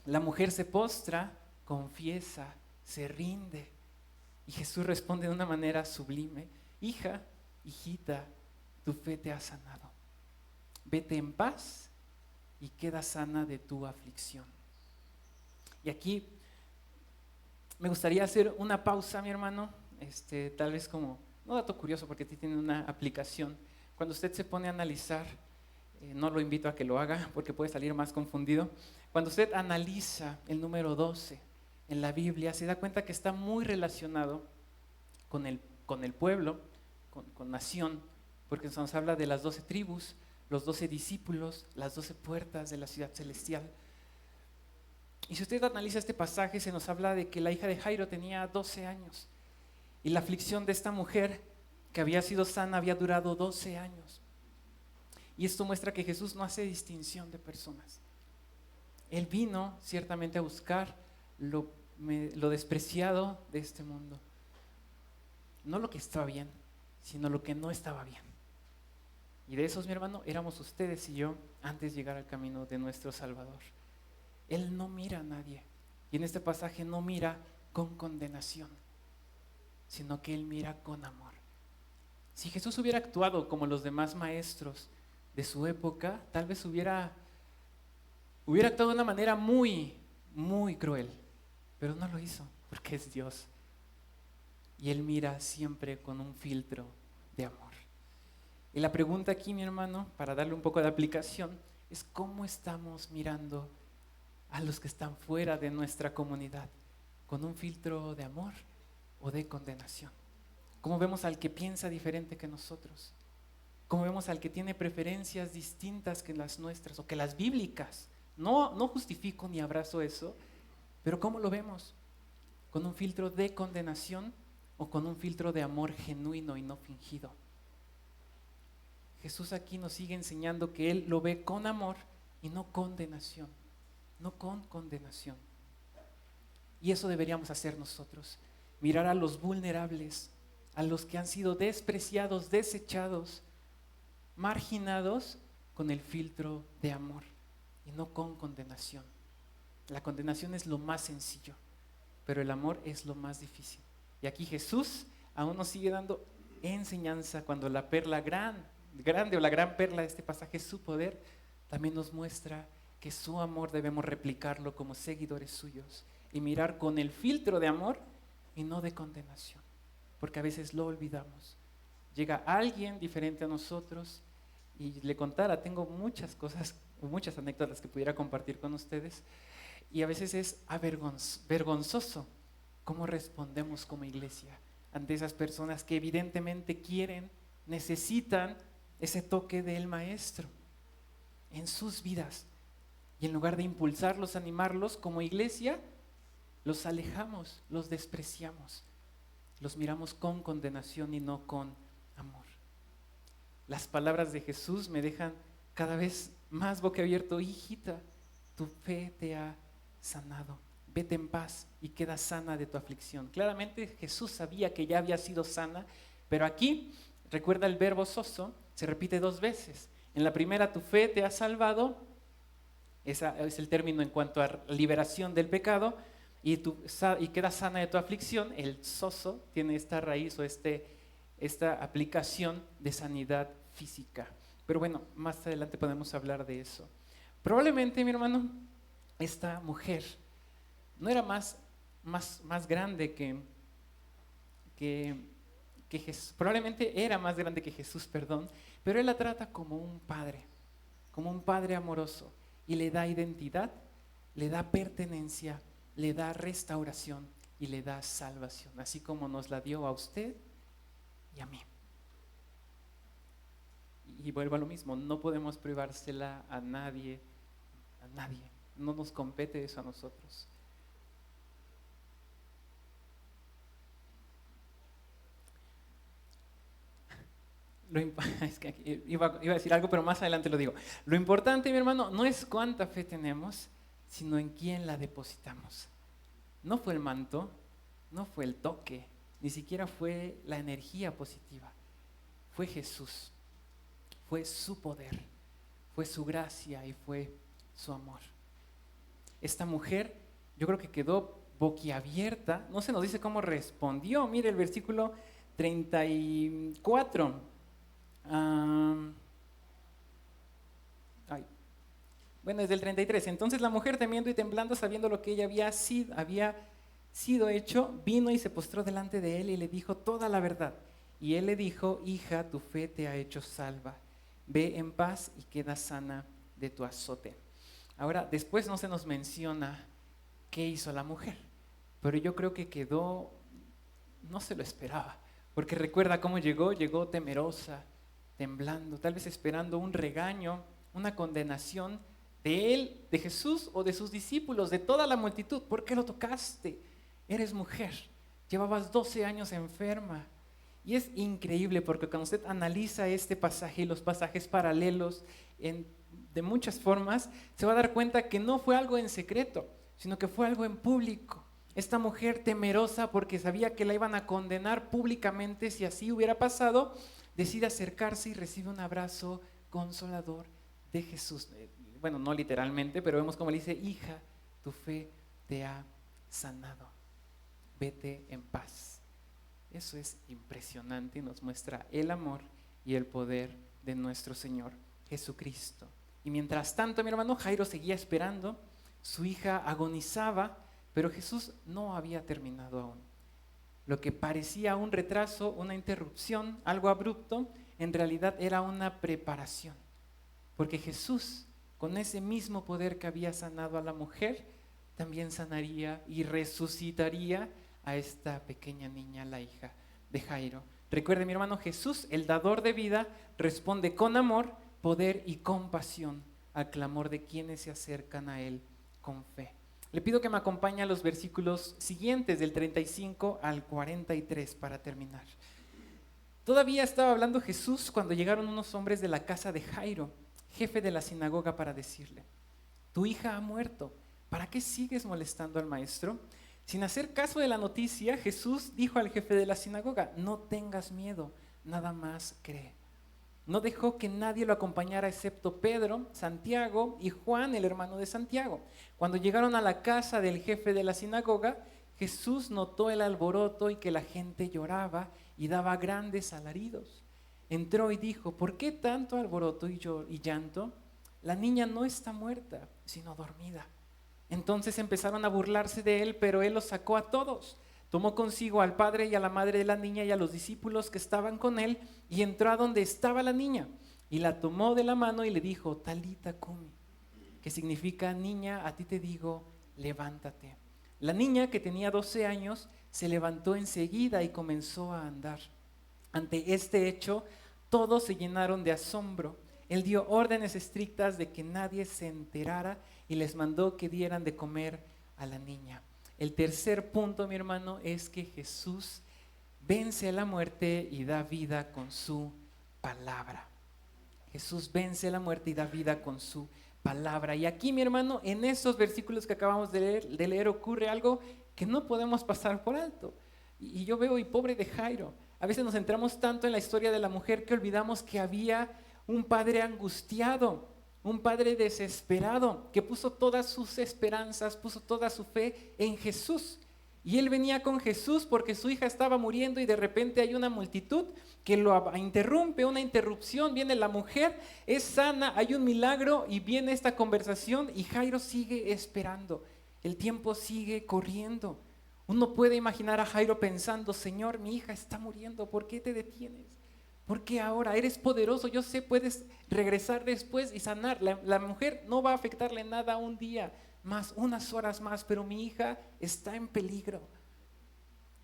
La mujer se postra, confiesa, se rinde. Y Jesús responde de una manera sublime: hija, hijita, tu fe te ha sanado. Vete en paz y queda sana de tu aflicción. Y aquí me gustaría hacer una pausa, mi hermano, tal vez como, no dato curioso porque aquí tiene una aplicación. Cuando usted se pone a analizar, no lo invito a que lo haga porque puede salir más confundido. Cuando usted analiza el número 12 en la Biblia, se da cuenta que está muy relacionado con el pueblo, con nación, porque nos habla de las 12 tribus, los 12 discípulos, las 12 puertas de la ciudad celestial. Y si usted analiza este pasaje, se nos habla de que la hija de Jairo tenía 12 años y la aflicción de esta mujer que había sido sana había durado 12 años. Y esto muestra que Jesús no hace distinción de personas. Él vino ciertamente a buscar lo despreciado de este mundo. No lo que estaba bien, sino lo que no estaba bien. Y de esos, mi hermano, éramos ustedes y yo antes de llegar al camino de nuestro Salvador. Él no mira a nadie. Y en este pasaje no mira con condenación, sino que Él mira con amor. Si Jesús hubiera actuado como los demás maestros de su época, tal vez hubiera actuado de una manera muy, muy cruel. Pero no lo hizo, porque es Dios. Y Él mira siempre con un filtro de amor. Y la pregunta aquí, mi hermano, para darle un poco de aplicación, es cómo estamos mirando a los que están fuera de nuestra comunidad, con un filtro de amor o de condenación. ¿Cómo vemos al que piensa diferente que nosotros? ¿Cómo vemos al que tiene preferencias distintas que las nuestras o que las bíblicas? No justifico ni abrazo eso, pero ¿cómo lo vemos? ¿Con un filtro de condenación o con un filtro de amor genuino y no fingido? Jesús aquí nos sigue enseñando que Él lo ve con amor y no condenación, no con condenación. Y eso deberíamos hacer nosotros, mirar a los vulnerables, a los que han sido despreciados, desechados, marginados, con el filtro de amor y no con condenación. La condenación es lo más sencillo, pero el amor es lo más difícil. Y aquí Jesús aún nos sigue dando enseñanza cuando la perla grande o la gran perla de este pasaje es su poder. También nos muestra que su amor debemos replicarlo como seguidores suyos y mirar con el filtro de amor y no de condenación, porque a veces lo olvidamos. Llega alguien diferente a nosotros y le contara, tengo muchas cosas, muchas anécdotas que pudiera compartir con ustedes, y a veces es vergonzoso cómo respondemos como iglesia ante esas personas que evidentemente quieren, necesitan ese toque del maestro en sus vidas. Y en lugar de impulsarlos, animarlos como iglesia, los alejamos, los despreciamos, los miramos con condenación y no con amor. Las palabras de Jesús me dejan cada vez más boquiabierto. Hijita, tu fe te ha sanado. Vete en paz y queda sana de tu aflicción. Claramente Jesús sabía que ya había sido sana, pero aquí, recuerda el verbo soso, se repite 2 veces. En la primera, tu fe te ha salvado. Ese es el término en cuanto a liberación del pecado, y queda sana de tu aflicción. El soso tiene esta raíz o esta aplicación de sanidad física. Pero bueno, más adelante podemos hablar de eso. Probablemente, mi hermano, esta mujer no era más grande que Jesús. Probablemente era más grande que Jesús, pero Él la trata como un padre amoroso, y le da identidad, le da pertenencia, le da restauración y le da salvación, así como nos la dio a usted y a mí. Y vuelvo a lo mismo, no podemos privársela a nadie, no nos compete eso a nosotros. Es que iba a decir algo, pero más adelante lo digo. Lo importante, mi hermano, no es cuánta fe tenemos, sino en quién la depositamos. No fue el manto, no fue el toque, ni siquiera fue la energía positiva. Fue Jesús, fue su poder, fue su gracia y fue su amor. Esta mujer, yo creo que quedó boquiabierta, no se nos dice cómo respondió. Mire el versículo 34. Bueno, desde el 33. Entonces la mujer, temiendo y temblando, sabiendo lo que ella había sido hecho, vino y se postró delante de él y le dijo toda la verdad. Y él le dijo: hija, tu fe te ha hecho salva. Ve en paz y queda sana de tu azote. Ahora, después no se nos menciona qué hizo la mujer, pero yo creo que no se lo esperaba, porque recuerda cómo llegó temerosa, temblando, tal vez esperando un regaño, una condenación de él, de Jesús o de sus discípulos, de toda la multitud. ¿Por qué lo tocaste? Eres mujer, llevabas 12 años enferma. Y es increíble porque cuando usted analiza este pasaje y los pasajes paralelos de muchas formas, se va a dar cuenta que no fue algo en secreto, sino que fue algo en público. Esta mujer, temerosa porque sabía que la iban a condenar públicamente si así hubiera pasado, decide acercarse y recibe un abrazo consolador de Jesús. Bueno, no literalmente, pero vemos cómo le dice: hija, tu fe te ha sanado, vete en paz. Eso es impresionante y nos muestra el amor y el poder de nuestro Señor Jesucristo. Y mientras tanto, mi hermano, Jairo seguía esperando. Su hija agonizaba, pero Jesús no había terminado aún. Lo que parecía un retraso, una interrupción, algo abrupto, en realidad era una preparación. Porque Jesús, con ese mismo poder que había sanado a la mujer, también sanaría y resucitaría a esta pequeña niña, la hija de Jairo. Recuerde, mi hermano, Jesús, el dador de vida, responde con amor, poder y compasión al clamor de quienes se acercan a Él con fe. Le pido que me acompañe a los versículos siguientes, del 35 al 43, para terminar. Todavía estaba hablando Jesús cuando llegaron unos hombres de la casa de Jairo, jefe de la sinagoga, para decirle: tu hija ha muerto, ¿para qué sigues molestando al maestro? Sin hacer caso de la noticia, Jesús dijo al jefe de la sinagoga: no tengas miedo, nada más cree. No dejó que nadie lo acompañara excepto Pedro, Santiago y Juan, el hermano de Santiago. Cuando llegaron a la casa del jefe de la sinagoga, Jesús notó el alboroto y que la gente lloraba y daba grandes alaridos. Entró y dijo: ¿por qué tanto alboroto y llanto? La niña no está muerta, sino dormida. Entonces empezaron a burlarse de él, pero él los sacó a todos. Tomó consigo al padre y a la madre de la niña y a los discípulos que estaban con él, y entró a donde estaba la niña, y la tomó de la mano y le dijo: Talita cumi, que significa: niña, a ti te digo, levántate. La niña, que tenía 12 años, se levantó enseguida y comenzó a andar. Ante este hecho, todos se llenaron de asombro. Él dio órdenes estrictas de que nadie se enterara y les mandó que dieran de comer a la niña. El tercer punto, mi hermano, es que Jesús vence a la muerte y da vida con su palabra. Jesús vence a la muerte y da vida con su palabra. Y aquí, mi hermano, en estos versículos que acabamos de leer ocurre algo que no podemos pasar por alto. Y yo veo, y pobre de Jairo, a veces nos centramos tanto en la historia de la mujer que olvidamos que había un padre angustiado, un padre desesperado, que puso todas sus esperanzas, puso toda su fe en Jesús. Y él venía con Jesús porque su hija estaba muriendo y de repente hay una multitud que lo interrumpe, una interrupción. Viene la mujer, es sana, hay un milagro y viene esta conversación y Jairo sigue esperando. El tiempo sigue corriendo. Uno puede imaginar a Jairo pensando: Señor, mi hija está muriendo, ¿por qué te detienes? ¿Por qué ahora? Eres poderoso, yo sé, puedes regresar después y sanar. La mujer no va a afectarle nada un día más, unas horas más, pero mi hija está en peligro.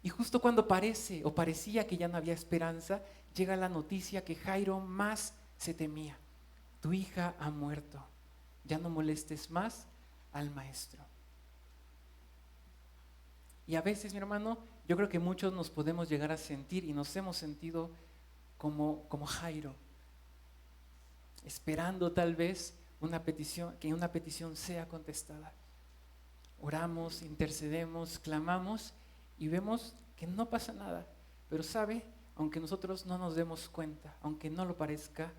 Y justo cuando parece o parecía que ya no había esperanza, llega la noticia que Jairo más se temía: tu hija ha muerto, ya no molestes más al maestro. Y a veces, mi hermano, yo creo que muchos nos podemos llegar a sentir y nos hemos sentido como Jairo, esperando tal vez que una petición sea contestada. Oramos, intercedemos, clamamos y vemos que no pasa nada. Pero sabe, aunque nosotros no nos demos cuenta, aunque no lo parezca,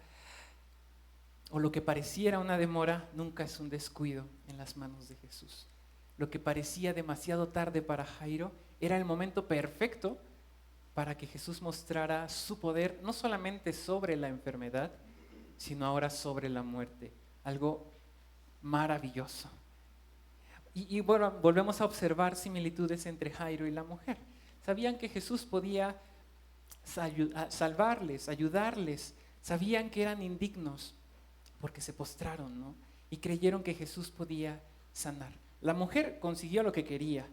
o lo que pareciera una demora nunca es un descuido en las manos de Jesús. Lo que parecía demasiado tarde para Jairo era el momento perfecto para que Jesús mostrara su poder no solamente sobre la enfermedad, sino ahora sobre la muerte. Algo maravilloso. Y bueno, volvemos a observar similitudes entre Jairo y la mujer. Sabían que Jesús podía salvarles, ayudarles. Sabían que eran indignos porque se postraron, ¿no? Y creyeron que Jesús podía sanar. La mujer consiguió lo que quería.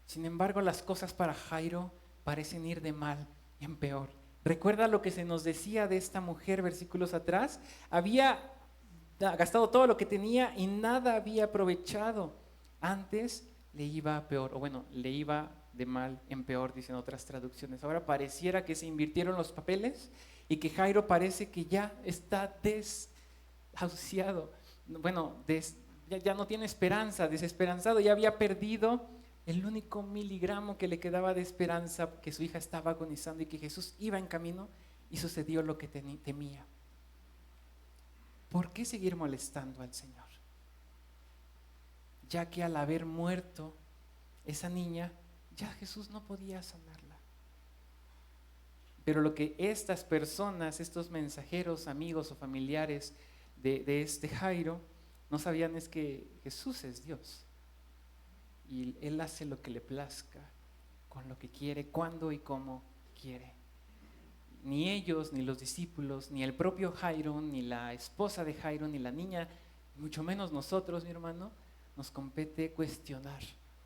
Sin embargo, las cosas para Jairo parecen ir de mal en peor. ¿Recuerda lo que se nos decía de esta mujer versículos atrás? Había gastado todo lo que tenía y nada había aprovechado. Antes le iba peor, o bueno, le iba de mal en peor, dicen otras traducciones. Ahora pareciera que se invirtieron los papeles y que Jairo parece que ya está desahuciado. Bueno, ya no tiene esperanza, desesperanzado, ya había perdido el único miligramo que le quedaba de esperanza, que su hija estaba agonizando y que Jesús iba en camino, y sucedió lo que temía. ¿Por qué seguir molestando al Señor? Ya que al haber muerto esa niña, ya Jesús no podía sanarla. Pero lo que estas personas, estos mensajeros, amigos o familiares de este Jairo, no sabían es que Jesús es Dios. Y Él hace lo que le plazca, con lo que quiere, cuándo y cómo quiere. Ni ellos, ni los discípulos, ni el propio Jairo, ni la esposa de Jairo, ni la niña, mucho menos nosotros, mi hermano, nos compete cuestionar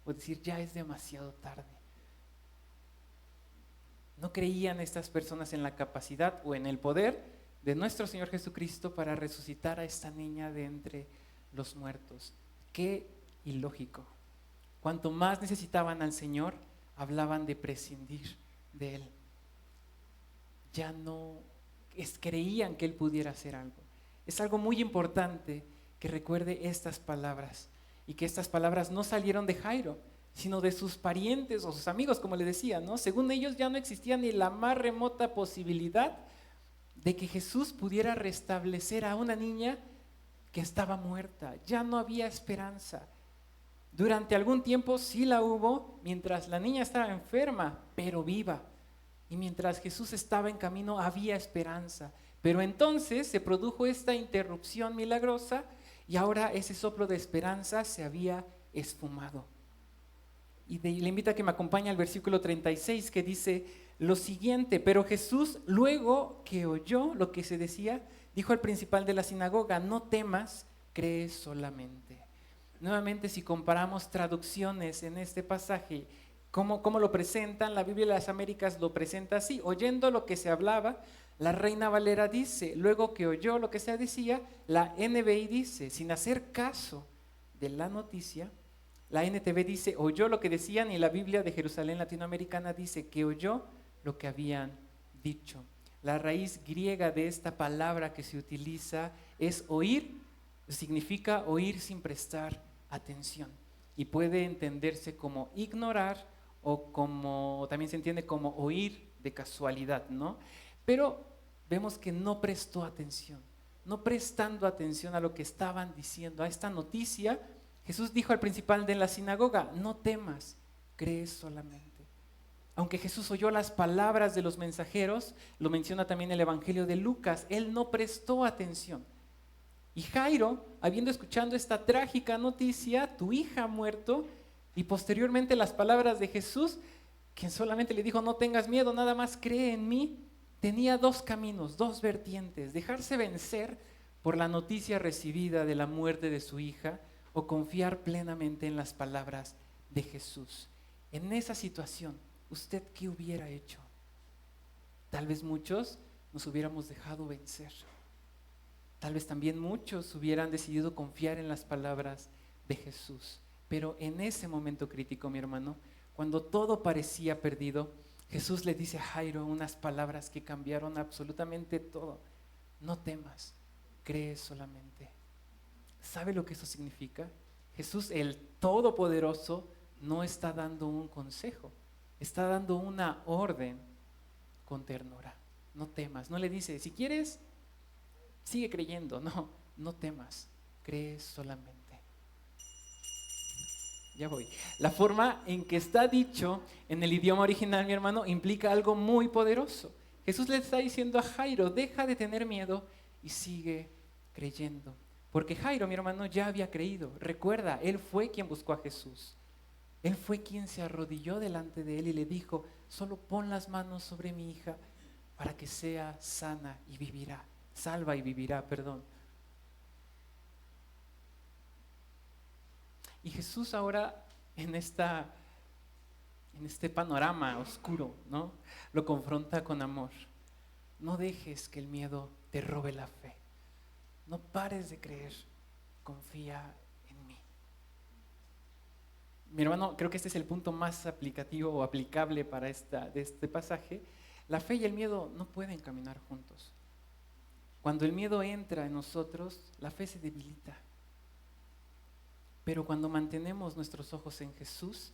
o decir, ya es demasiado tarde. No creían estas personas en la capacidad o en el poder de nuestro Señor Jesucristo para resucitar a esta niña de entre los muertos. Qué ilógico. Cuanto más necesitaban al Señor, hablaban de prescindir de Él. Ya no creían que Él pudiera hacer algo. Es algo muy importante que recuerde estas palabras, y que estas palabras no salieron de Jairo, sino de sus parientes o sus amigos, como le decía, ¿no? Según ellos ya no existía ni la más remota posibilidad de que Jesús pudiera restablecer a una niña que estaba muerta. Ya no había esperanza. Durante algún tiempo sí la hubo, mientras la niña estaba enferma, pero viva. Y mientras Jesús estaba en camino había esperanza. Pero entonces se produjo esta interrupción milagrosa y ahora ese soplo de esperanza se había esfumado. Y le invito a que me acompañe al versículo 36, que dice lo siguiente: pero Jesús, luego que oyó lo que se decía, dijo al principal de la sinagoga, no temas, cree solamente. Nuevamente, si comparamos traducciones en este pasaje, ¿cómo lo presentan? La Biblia de las Américas lo presenta así: oyendo lo que se hablaba, la Reina Valera dice, luego que oyó lo que se decía, la NBI dice, sin hacer caso de la noticia, la NTV dice, oyó lo que decían, y la Biblia de Jerusalén Latinoamericana dice que oyó lo que habían dicho. La raíz griega de esta palabra que se utiliza es oír, significa oír sin prestar atención, y puede entenderse como ignorar o como también se entiende como oír de casualidad, ¿no? Pero vemos que no prestó atención, no prestando atención a lo que estaban diciendo, a esta noticia. Jesús dijo al principal de la sinagoga, no temas, cree solamente. Aunque Jesús oyó las palabras de los mensajeros, lo menciona también el Evangelio de Lucas, él no prestó atención. Y Jairo, habiendo escuchado esta trágica noticia, tu hija ha muerto, y posteriormente las palabras de Jesús, quien solamente le dijo, no tengas miedo, nada más cree en mí, tenía dos caminos, dos vertientes: dejarse vencer por la noticia recibida de la muerte de su hija, o confiar plenamente en las palabras de Jesús. En esa situación, ¿usted qué hubiera hecho? Tal vez muchos nos hubiéramos dejado vencer. Tal vez también muchos hubieran decidido confiar en las palabras de Jesús. Pero en ese momento crítico, mi hermano, cuando todo parecía perdido, Jesús le dice a Jairo unas palabras que cambiaron absolutamente todo. No temas, cree solamente. ¿Sabe lo que eso significa? Jesús, el Todopoderoso, no está dando un consejo, está dando una orden con ternura. No temas, no le dice, si quieres, sigue creyendo, no. no temas, cree solamente. Ya voy. La forma en que está dicho en el idioma original, mi hermano, implica algo muy poderoso. Jesús le está diciendo a Jairo, deja de tener miedo y sigue creyendo. Porque Jairo, mi hermano, ya había creído. Recuerda, él fue quien buscó a Jesús. Él fue quien se arrodilló delante de él y le dijo, solo pon las manos sobre mi hija para que sea sana y vivirá. Salva y vivirá, perdón. Y Jesús ahora en este panorama oscuro, ¿no? Lo confronta con amor. No dejes que el miedo te robe la fe. No pares de creer. Confía en mí. Mi hermano, creo que este es el punto más aplicativo o aplicable para de este pasaje. La fe y el miedo no pueden caminar juntos. Cuando el miedo entra en nosotros, la fe se debilita. Pero cuando mantenemos nuestros ojos en Jesús,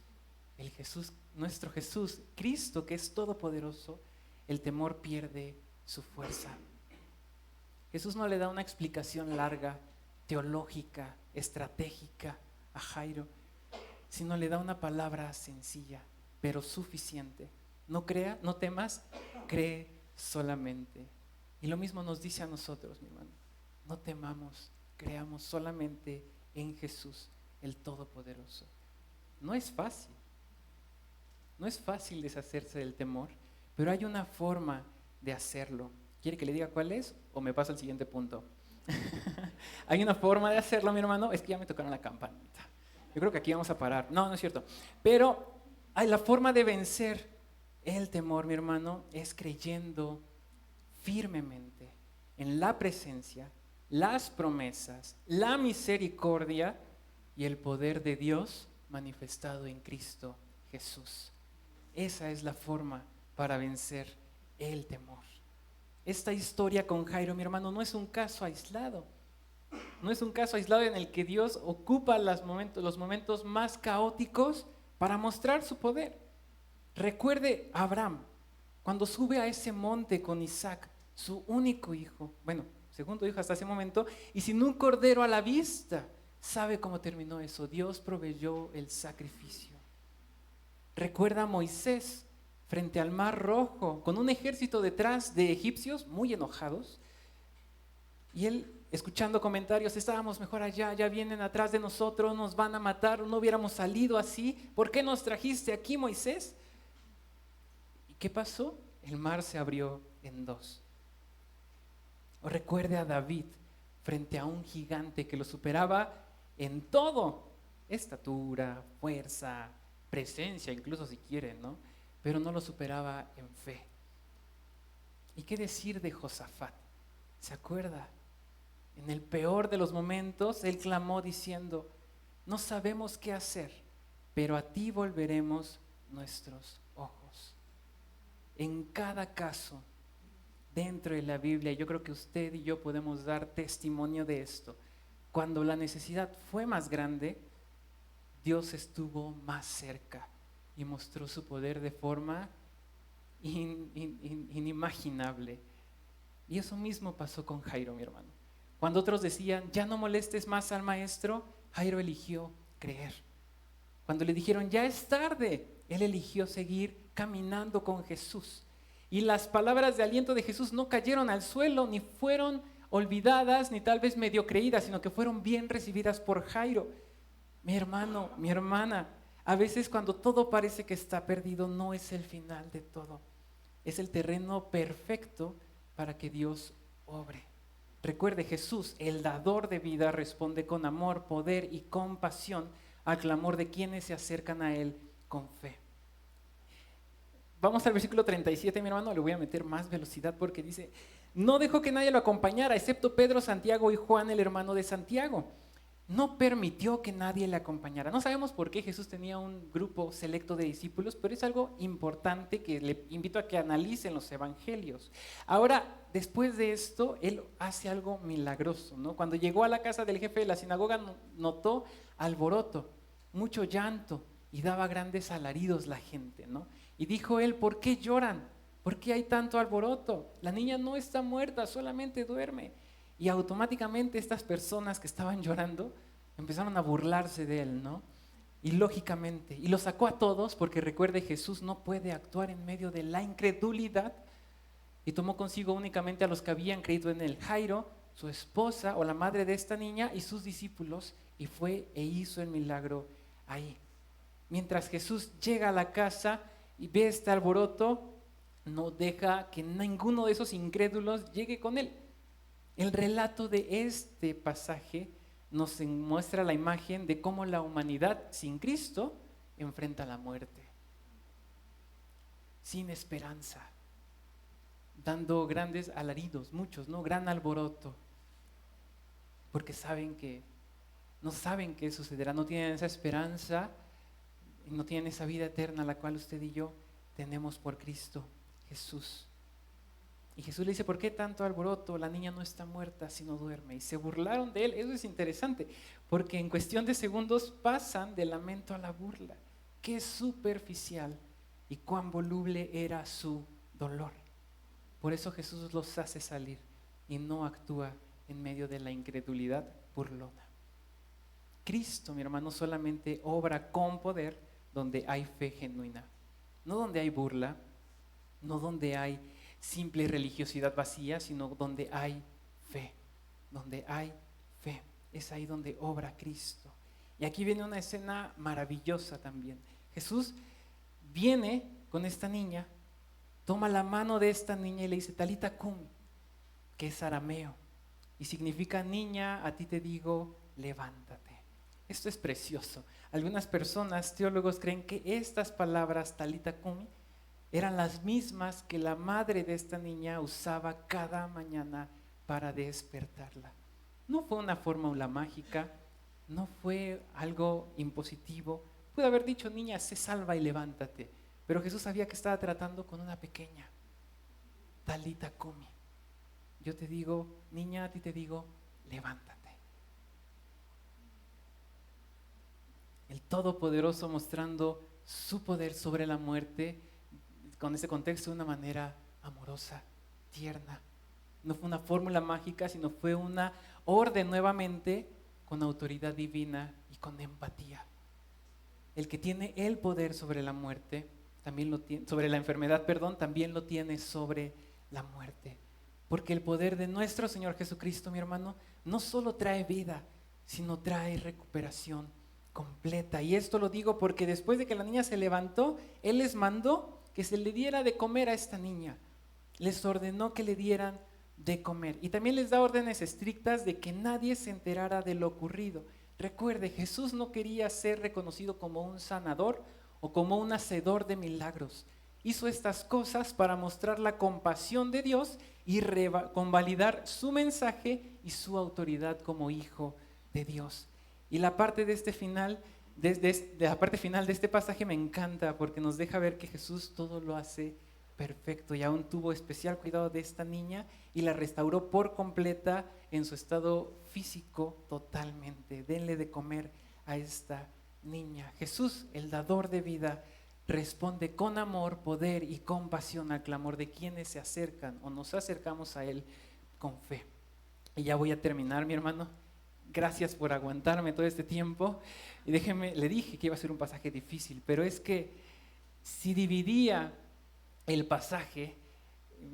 nuestro Jesús, Cristo, que es todopoderoso, el temor pierde su fuerza. Jesús no le da una explicación larga, teológica, estratégica a Jairo, sino le da una palabra sencilla, pero suficiente. No temas, cree solamente. Y lo mismo nos dice a nosotros, mi hermano. No temamos, creamos solamente en Jesús, el Todopoderoso. No es fácil. No es fácil deshacerse del temor, pero hay una forma de hacerlo. ¿Quiere que le diga cuál es o me paso al siguiente punto? Hay una forma de hacerlo, mi hermano. Es que ya me tocaron la campanita. Yo creo que aquí vamos a parar. No, no es cierto. Pero la forma de vencer el temor, mi hermano, es creyendo firmemente en la presencia, las promesas, la misericordia y el poder de Dios manifestado en Cristo Jesús. Esa es la forma para vencer el temor. Esta historia con Jairo, mi hermano, no es un caso aislado. No es un caso aislado en el que Dios ocupa los momentos más caóticos para mostrar su poder. Recuerde a Abraham, cuando sube a ese monte con Isaac, su único hijo, segundo hijo hasta ese momento, y sin un cordero a la vista. ¿Sabe cómo terminó eso? Dios proveyó el sacrificio. Recuerda a Moisés frente al Mar Rojo, con un ejército detrás de egipcios muy enojados, y él escuchando comentarios, estábamos mejor allá, ya vienen atrás de nosotros, nos van a matar, no hubiéramos salido así, ¿por qué nos trajiste aquí, Moisés? ¿Y qué pasó? El mar se abrió en dos. O recuerde a David frente a un gigante que lo superaba en todo, estatura, fuerza, presencia, incluso si quieren, ¿no? Pero no lo superaba en fe. ¿Y qué decir de Josafat? ¿Se acuerda? En el peor de los momentos, él clamó diciendo, no sabemos qué hacer, pero a ti volveremos nuestros ojos. En cada caso, dentro de la Biblia, yo creo que usted y yo podemos dar testimonio de esto. Cuando la necesidad fue más grande, Dios estuvo más cerca y mostró su poder de forma inimaginable. Y eso mismo pasó con Jairo, mi hermano. Cuando otros decían, ya no molestes más al maestro, Jairo eligió creer. Cuando le dijeron, ya es tarde, él eligió seguir caminando con Jesús. Y las palabras de aliento de Jesús no cayeron al suelo, ni fueron olvidadas, ni tal vez medio creídas, sino que fueron bien recibidas por Jairo. Mi hermano, mi hermana, a veces cuando todo parece que está perdido, no es el final de todo. Es el terreno perfecto para que Dios obre. Recuerde, Jesús, el dador de vida, responde con amor, poder y compasión al clamor de quienes se acercan a Él con fe. Vamos al versículo 37, mi hermano, le voy a meter más velocidad porque dice, no dejó que nadie lo acompañara, excepto Pedro, Santiago y Juan, el hermano de Santiago. No permitió que nadie le acompañara. No sabemos por qué Jesús tenía un grupo selecto de discípulos, pero es algo importante que le invito a que analicen los evangelios. Ahora, después de esto, él hace algo milagroso, ¿no? Cuando llegó a la casa del jefe de la sinagoga, notó alboroto, mucho llanto, y daba grandes alaridos la gente, ¿no? Y dijo él, ¿por qué lloran? ¿Por qué hay tanto alboroto? La niña no está muerta, solamente duerme. Y automáticamente estas personas que estaban llorando empezaron a burlarse de él, ¿no? Y lógicamente, y los sacó a todos, porque recuerde, Jesús no puede actuar en medio de la incredulidad, y tomó consigo únicamente a los que habían creído en él, Jairo, su esposa o la madre de esta niña y sus discípulos, y fue e hizo el milagro ahí. Mientras Jesús llega a la casa y ve este alboroto, no deja que ninguno de esos incrédulos llegue con él. El relato de este pasaje nos muestra la imagen de cómo la humanidad sin Cristo enfrenta la muerte, sin esperanza, dando grandes alaridos, muchos, ¿no? Gran alboroto, porque no saben qué sucederá, no tienen esa esperanza, no tienen esa vida eterna la cual usted y yo tenemos por Cristo Jesús. Y Jesús le dice, ¿por qué tanto alboroto? La niña no está muerta, sino duerme. Y se burlaron de él. Eso es interesante, porque en cuestión de segundos pasan del lamento a la burla. Qué superficial y cuán voluble era su dolor. Por eso Jesús los hace salir y no actúa en medio de la incredulidad burlona. Cristo, mi hermano, solamente obra con poder donde hay fe genuina, no donde hay burla, no donde hay simple religiosidad vacía, sino donde hay fe, donde hay fe. Es ahí donde obra Cristo. Y aquí viene una escena maravillosa también. Jesús viene con esta niña, toma la mano de esta niña y le dice, Talita cumi, que es arameo, y significa niña, a ti te digo, levántate. Esto es precioso. Algunas personas, teólogos, creen que estas palabras, Talita cumi, eran las mismas que la madre de esta niña usaba cada mañana para despertarla. No fue una fórmula mágica, no fue algo impositivo. Pudo haber dicho, niña, sé salva y levántate. Pero Jesús sabía que estaba tratando con una pequeña. Talita cumi. Yo te digo, niña, a ti te digo, levántate. El Todopoderoso mostrando su poder sobre la muerte, con ese contexto de una manera amorosa, tierna. No fue una fórmula mágica, sino fue una orden nuevamente con autoridad divina y con empatía. El que tiene el poder sobre la muerte, también lo tiene, sobre la enfermedad, también lo tiene sobre la muerte. Porque el poder de nuestro Señor Jesucristo, mi hermano, no solo trae vida, sino trae recuperación completa. Y esto lo digo porque después de que la niña se levantó, Él les mandó que se le diera de comer a esta niña. Les ordenó que le dieran de comer. Y también les da órdenes estrictas de que nadie se enterara de lo ocurrido. Recuerde, Jesús no quería ser reconocido como un sanador o como un hacedor de milagros. Hizo estas cosas para mostrar la compasión de Dios y convalidar su mensaje y su autoridad como hijo de Dios. Y la parte de este final, de la parte final de este pasaje me encanta porque nos deja ver que Jesús todo lo hace perfecto y aún tuvo especial cuidado de esta niña y la restauró por completa en su estado físico totalmente. Denle de comer a esta niña. Jesús, el dador de vida, responde con amor, poder y compasión al clamor de quienes se acercan o nos acercamos a Él con fe. Y ya voy a terminar, mi hermano. Gracias por aguantarme todo este tiempo. Y le dije que iba a ser un pasaje difícil, pero es que si dividía el pasaje,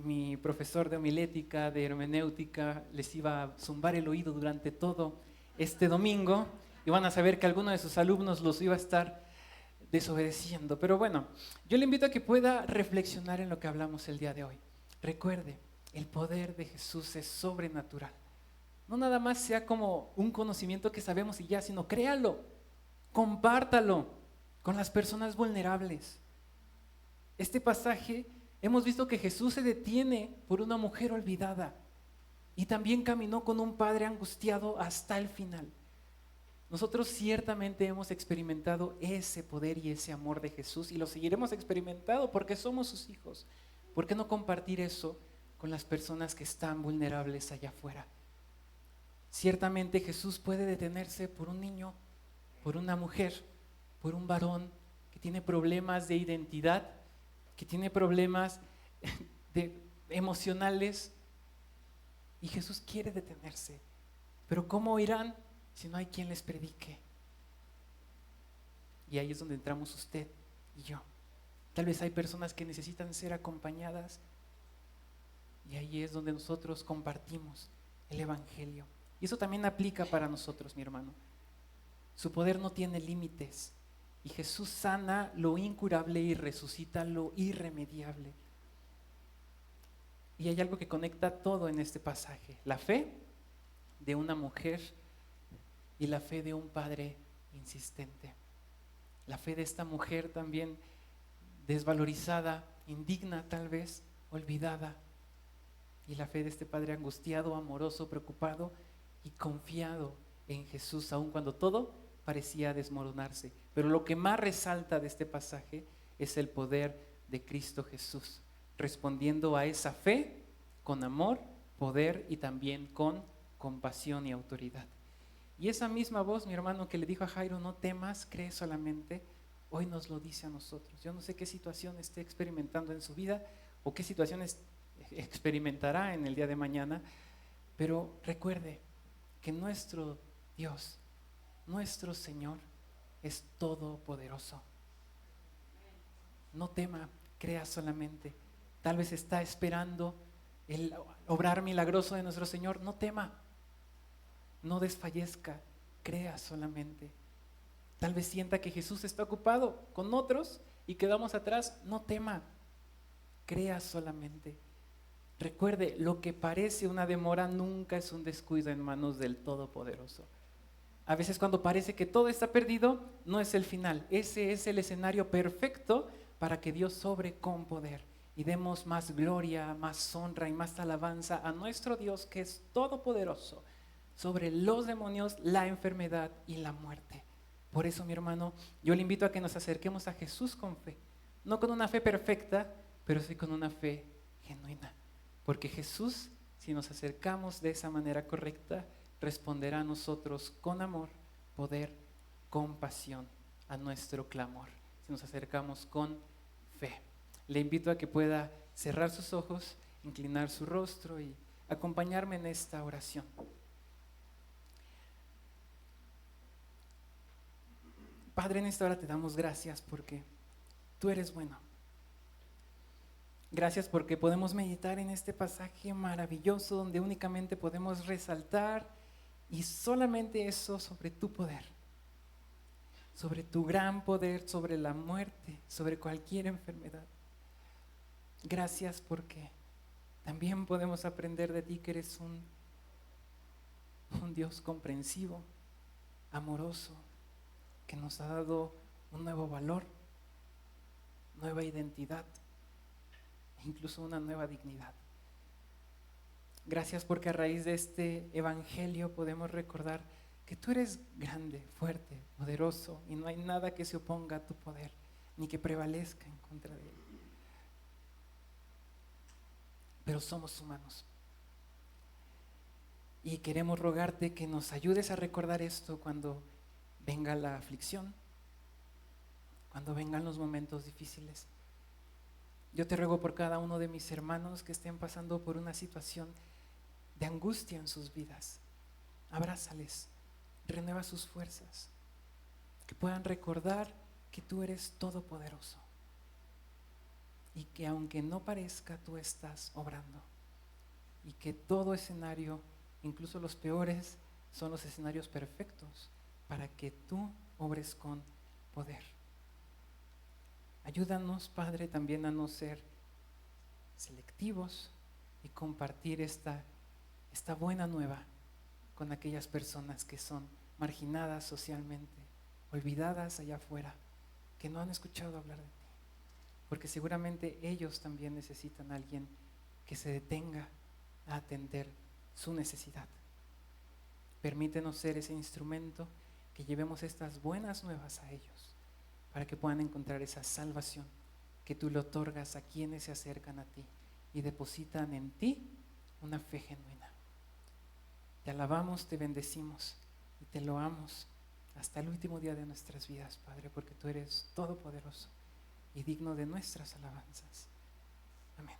mi profesor de homilética, de hermenéutica, les iba a zumbar el oído durante todo este domingo y van a saber que alguno de sus alumnos los iba a estar desobedeciendo. Pero bueno, yo le invito a que pueda reflexionar en lo que hablamos el día de hoy. Recuerde, el poder de Jesús es sobrenatural. No nada más sea como un conocimiento que sabemos y ya, sino créalo, compártalo con las personas vulnerables. Este pasaje, hemos visto que Jesús se detiene por una mujer olvidada y también caminó con un padre angustiado hasta el final. Nosotros ciertamente hemos experimentado ese poder y ese amor de Jesús y lo seguiremos experimentando porque somos sus hijos. ¿Por qué no compartir eso con las personas que están vulnerables allá afuera? Ciertamente Jesús puede detenerse por un niño, por una mujer, por un varón que tiene problemas de identidad, que tiene problemas emocionales, Y Jesús quiere detenerse. Pero ¿cómo oirán si no hay quien les predique? Y ahí es donde entramos usted y yo. Tal vez hay personas que necesitan ser acompañadas, y ahí es donde nosotros compartimos el Evangelio. Y eso también aplica para nosotros, mi hermano. Su poder no tiene límites, y Jesús sana lo incurable y resucita lo irremediable. Y hay algo que conecta todo en este pasaje: la fe de una mujer y la fe de un padre insistente. La fe de esta mujer también desvalorizada, indigna tal vez, olvidada. Y la fe de este padre angustiado, amoroso, preocupado y confiado en Jesús, aun cuando todo parecía desmoronarse. Pero lo que más resalta de este pasaje es el poder de Cristo Jesús, respondiendo a esa fe con amor, poder y también con compasión y autoridad. Y esa misma voz, mi hermano, que le dijo a Jairo, no temas, cree solamente, hoy nos lo dice a nosotros. Yo no sé qué situación esté experimentando en su vida o qué situaciones experimentará en el día de mañana, pero recuerde que nuestro Dios, nuestro Señor, es todopoderoso. No tema, crea solamente. Tal vez está esperando el obrar milagroso de nuestro Señor. No tema, no desfallezca, crea solamente. Tal vez sienta que Jesús está ocupado con otros y quedamos atrás. No tema, crea solamente. Recuerde, lo que parece una demora nunca es un descuido en manos del Todopoderoso. A veces cuando parece que todo está perdido, no es el final. Ese es el escenario perfecto para que Dios sobre con poder y demos más gloria, más honra y más alabanza a nuestro Dios, que es todopoderoso sobre los demonios, la enfermedad y la muerte. Por eso, mi hermano, yo le invito a que nos acerquemos a Jesús con fe. No con una fe perfecta, pero sí con una fe genuina. Porque Jesús, si nos acercamos de esa manera correcta, responderá a nosotros con amor, poder, compasión a nuestro clamor. Si nos acercamos con fe. Le invito a que pueda cerrar sus ojos, inclinar su rostro y acompañarme en esta oración. Padre, en esta hora te damos gracias porque tú eres bueno. Gracias porque podemos meditar en este pasaje maravilloso donde únicamente podemos resaltar y solamente eso sobre tu poder, sobre tu gran poder, sobre la muerte, sobre cualquier enfermedad. Gracias porque también podemos aprender de ti que eres un Dios comprensivo, amoroso, que nos ha dado un nuevo valor, nueva identidad, incluso una nueva dignidad. Gracias porque a raíz de este evangelio podemos recordar que tú eres grande, fuerte, poderoso y no hay nada que se oponga a tu poder ni que prevalezca en contra de él. Pero somos humanos y queremos rogarte que nos ayudes a recordar esto cuando venga la aflicción, cuando vengan los momentos difíciles. Yo te ruego por cada uno de mis hermanos que estén pasando por una situación de angustia en sus vidas. Abrázales, renueva sus fuerzas, que puedan recordar que tú eres todopoderoso y que aunque no parezca, tú estás obrando y que todo escenario, incluso los peores, son los escenarios perfectos para que tú obres con poder. Ayúdanos, Padre, también a no ser selectivos y compartir esta buena nueva con aquellas personas que son marginadas socialmente, olvidadas allá afuera, que no han escuchado hablar de ti. Porque seguramente ellos también necesitan a alguien que se detenga a atender su necesidad. Permítenos ser ese instrumento que llevemos estas buenas nuevas a ellos, para que puedan encontrar esa salvación que tú le otorgas a quienes se acercan a ti y depositan en ti una fe genuina. Te alabamos, te bendecimos y te loamos hasta el último día de nuestras vidas, Padre, porque tú eres todopoderoso y digno de nuestras alabanzas. Amén.